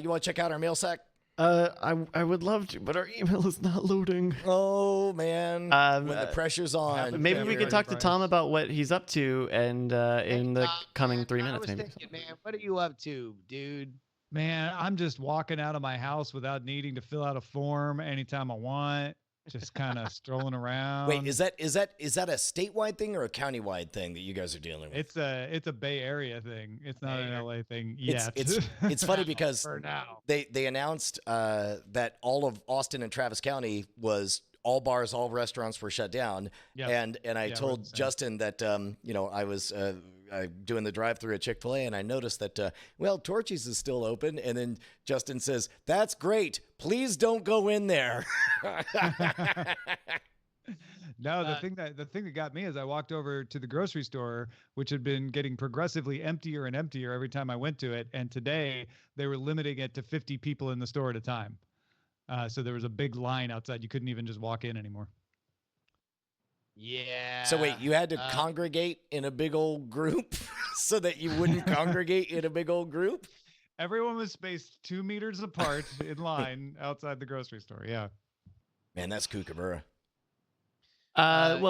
Speaker 2: you want to check out our mail sack?
Speaker 1: I would love to, but our email is not loading.
Speaker 2: Oh man, when the pressure's on.
Speaker 1: Maybe we could talk to Tom about what he's up to, and in the coming 3 minutes, maybe.
Speaker 3: Man, what are you up to, dude?
Speaker 6: Man, I'm just walking out of my house without needing to fill out a form anytime I want. Just kind of strolling around.
Speaker 2: Wait, is that a statewide thing or a countywide thing that you guys are dealing with?
Speaker 6: It's a Bay Area thing. It's not an LA thing yet.
Speaker 2: It's funny because
Speaker 3: For now.
Speaker 2: they announced that all of Austin and Travis County was all bars, all restaurants were shut down.
Speaker 6: Yep.
Speaker 2: And I told Justin that I was doing the drive-through at Chick-fil-A, and I noticed that Torchy's is still open. And then Justin says, "That's great. Please don't go in there."
Speaker 6: No, the thing that got me is I walked over to the grocery store, which had been getting progressively emptier and emptier every time I went to it. And today they were limiting it to 50 people in the store at a time. So there was a big line outside. You couldn't even just walk in anymore.
Speaker 3: Yeah.
Speaker 2: So wait, you had to congregate in a big old group so that you wouldn't congregate in a big old group?
Speaker 6: Everyone was spaced 2 meters apart in line outside the grocery store. Yeah.
Speaker 2: Man, that's kookaburra.
Speaker 1: Tom,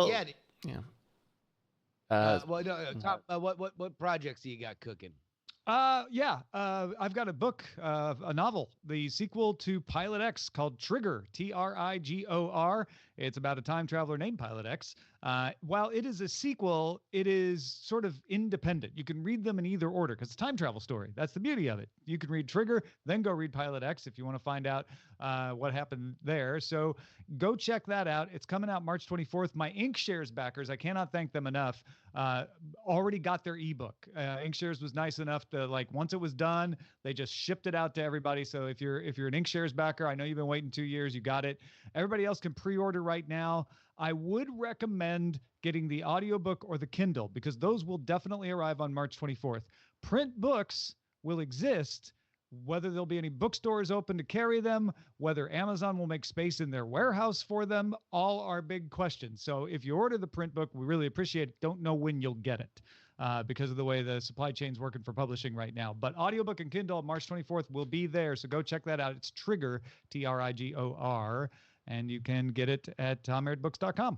Speaker 3: what projects do you got cooking?
Speaker 6: I've got a book, a novel, the sequel to Pilot X called Trigger, Trigor. It's about a time traveler named Pilot X. While it is a sequel, it is sort of independent. You can read them in either order because it's a time travel story. That's the beauty of it. You can read Trigger, then go read Pilot X if you want to find out what happened there. So go check that out. It's coming out March 24th. My Inkshares backers, I cannot thank them enough, already got their ebook. Inkshares was nice enough to, once it was done, they just shipped it out to everybody. So if you're an Inkshares backer, I know you've been waiting 2 years, you got it. Everybody else can pre-order right now. I would recommend getting the audiobook or the Kindle because those will definitely arrive on March 24th. Print books will exist, whether there'll be any bookstores open to carry them, whether Amazon will make space in their warehouse for them, all are big questions. So if you order the print book, we really appreciate it. Don't know when you'll get it because of the way the supply chain's working for publishing right now. But audiobook and Kindle, March 24th will be there. So go check that out. It's Trigger, Trigor. And you can get it at TomMerrittBooks.com.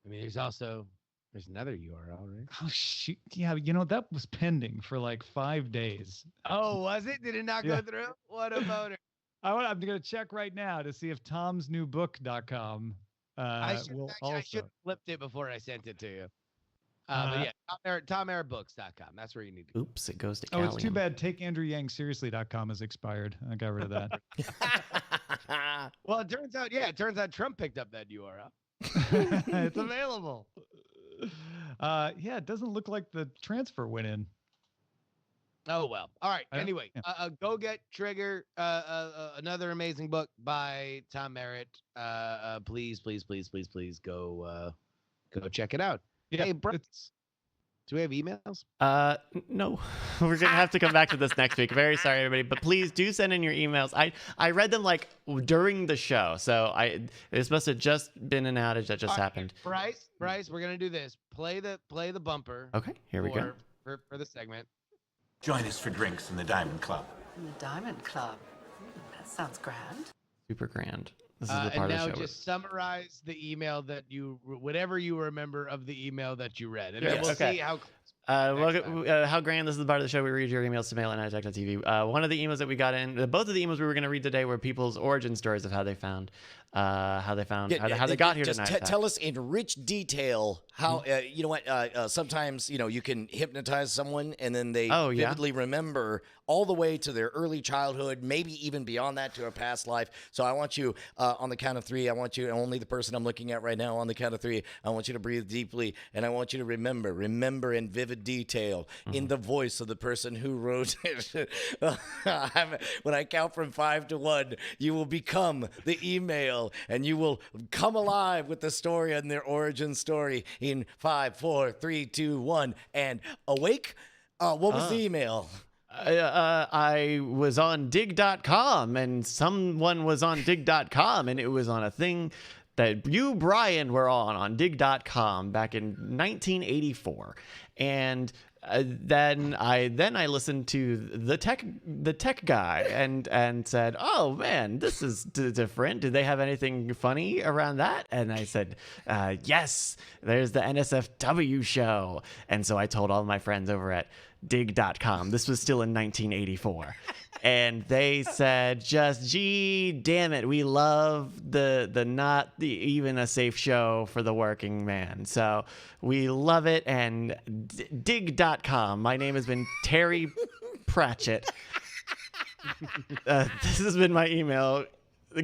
Speaker 3: I mean, there's also There's another URL, right?
Speaker 6: Oh shoot! Yeah, that was pending for like 5 days.
Speaker 3: Oh, was it? Did it not
Speaker 6: Yeah.
Speaker 3: go through? What about it?
Speaker 6: I'm gonna check right now to see if tomsnewbook.com
Speaker 3: I
Speaker 6: will
Speaker 3: should
Speaker 6: also.
Speaker 3: have flipped it before I sent it to you. But yeah, TomAirBooks.com. That's where you need to go.
Speaker 1: Oops, it goes to
Speaker 6: Oh, it's too
Speaker 1: Callium.
Speaker 6: bad takeandrewyangseriously.com has expired. I got rid of that.
Speaker 3: Well, it turns out Trump picked up that URL.
Speaker 6: It's available. Yeah, it doesn't look like the transfer went in.
Speaker 3: Oh well. All right. Anyway,
Speaker 6: yeah.
Speaker 3: go get Trigger. Another amazing book by Tom Merritt. Please go check it out.
Speaker 6: Yeah,
Speaker 3: Hey, Bryce, do we have emails?
Speaker 1: No, we're gonna have to come back to this next week. Very sorry, everybody, but please do send in your emails. I read them like during the show, so it's supposed to have just been an outage that just happened.
Speaker 3: Bryce, we're gonna do this. Play the bumper.
Speaker 1: Okay, here we go.
Speaker 3: For the segment.
Speaker 5: Join us for drinks in the Diamond Club.
Speaker 7: The Diamond Club. That sounds grand.
Speaker 1: Super grand. This is the
Speaker 3: And
Speaker 1: part
Speaker 3: now
Speaker 1: of the show.
Speaker 3: just summarize the email that whatever you remember of the email that you read, and then
Speaker 1: Yes.
Speaker 3: we'll
Speaker 1: Okay.
Speaker 3: see how.
Speaker 1: How grand. This is the part of the show we read your emails to mail@nightech.tv. One of the emails that we got in, both of the emails we were going to read today were people's origin stories of how they got here
Speaker 2: just
Speaker 1: tonight.
Speaker 2: tell us in rich detail how sometimes you can hypnotize someone and then they vividly remember all the way to their early childhood, maybe even beyond that to a past life. So I want you on the count of 3. I want you, only the person I'm looking at right now, on the count of 3, I want you to breathe deeply, and I want you to remember in vivid detail in the voice of the person who wrote it. When I count from 5 to 1, you will become the email and you will come alive with the story and their origin story in 5, 4, 3, 2, 1, and awake. What was the email?
Speaker 1: I was on dig.com and someone was on dig.com and it was on a thing that you, Brian, were on dig.com back in 1984. And then I listened to the tech guy and said, oh man, this is different. Do they have anything funny around that? And I said, yes, there's the NSFW show. And so I told all my friends over at dig.com. This was still in 1984. And they said, just, gee, damn it, we love the not even a safe show for the working man. So we love it. And dig.com. My name has been Terry Pratchett. This has been my email.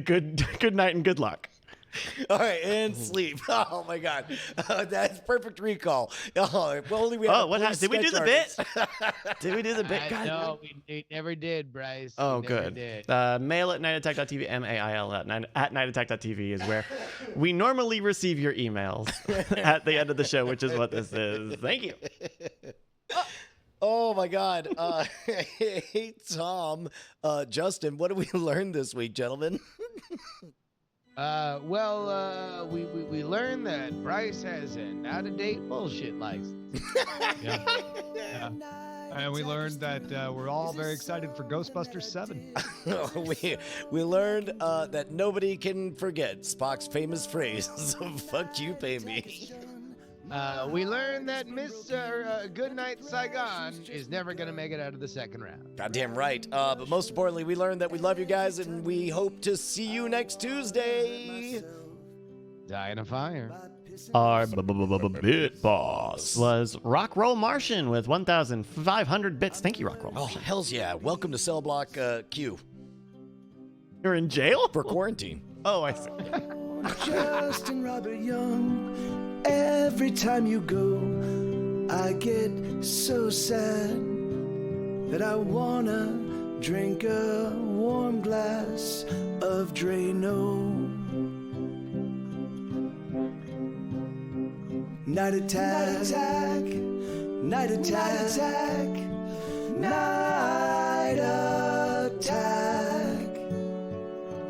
Speaker 1: Good night and good luck.
Speaker 2: All right, and sleep. Oh my God, that's perfect recall. Oh, if only we had
Speaker 1: what happened? Did we do the bit? Did we do the bit?
Speaker 3: No, we never did, Bryce.
Speaker 1: Oh,
Speaker 3: We never
Speaker 1: good.
Speaker 3: did.
Speaker 1: Mail at nightattack.tv, mail at nightattack.tv is where we normally receive your emails at the end of the show, which is what this is. Thank you.
Speaker 2: Oh my God. Hey, Tom, Justin, what did we learn this week, gentlemen?
Speaker 3: We learned that Bryce has an out-of-date bullshit license.
Speaker 6: Yeah. And we learned that we're all very excited for Ghostbusters 7.
Speaker 2: we learned that nobody can forget Spock's famous phrase, fuck you, pay me.
Speaker 3: We learned that Miss Goodnight Saigon is never going to make it out of the second round.
Speaker 2: Goddamn right. But most importantly, we learned that we love you guys and we hope to see you next Tuesday.
Speaker 3: Die in a fire.
Speaker 1: Our bit boss was Rockroll Martian with 1,500 bits. Thank you, Rockroll
Speaker 2: Oh,
Speaker 1: Martian.
Speaker 2: hells yeah. Welcome to Cell Block Q.
Speaker 1: You're in jail?
Speaker 2: For quarantine.
Speaker 1: Oh, I see.
Speaker 11: Justin Robert Young. Every time you go, I get so sad that I wanna drink a warm glass of Drano. Night attack, night attack, night attack,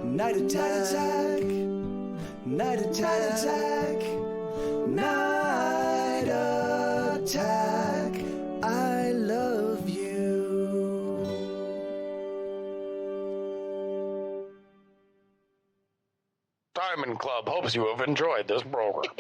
Speaker 11: night attack, night attack, night attack. I love you.
Speaker 12: Diamond Club hopes you have enjoyed this program.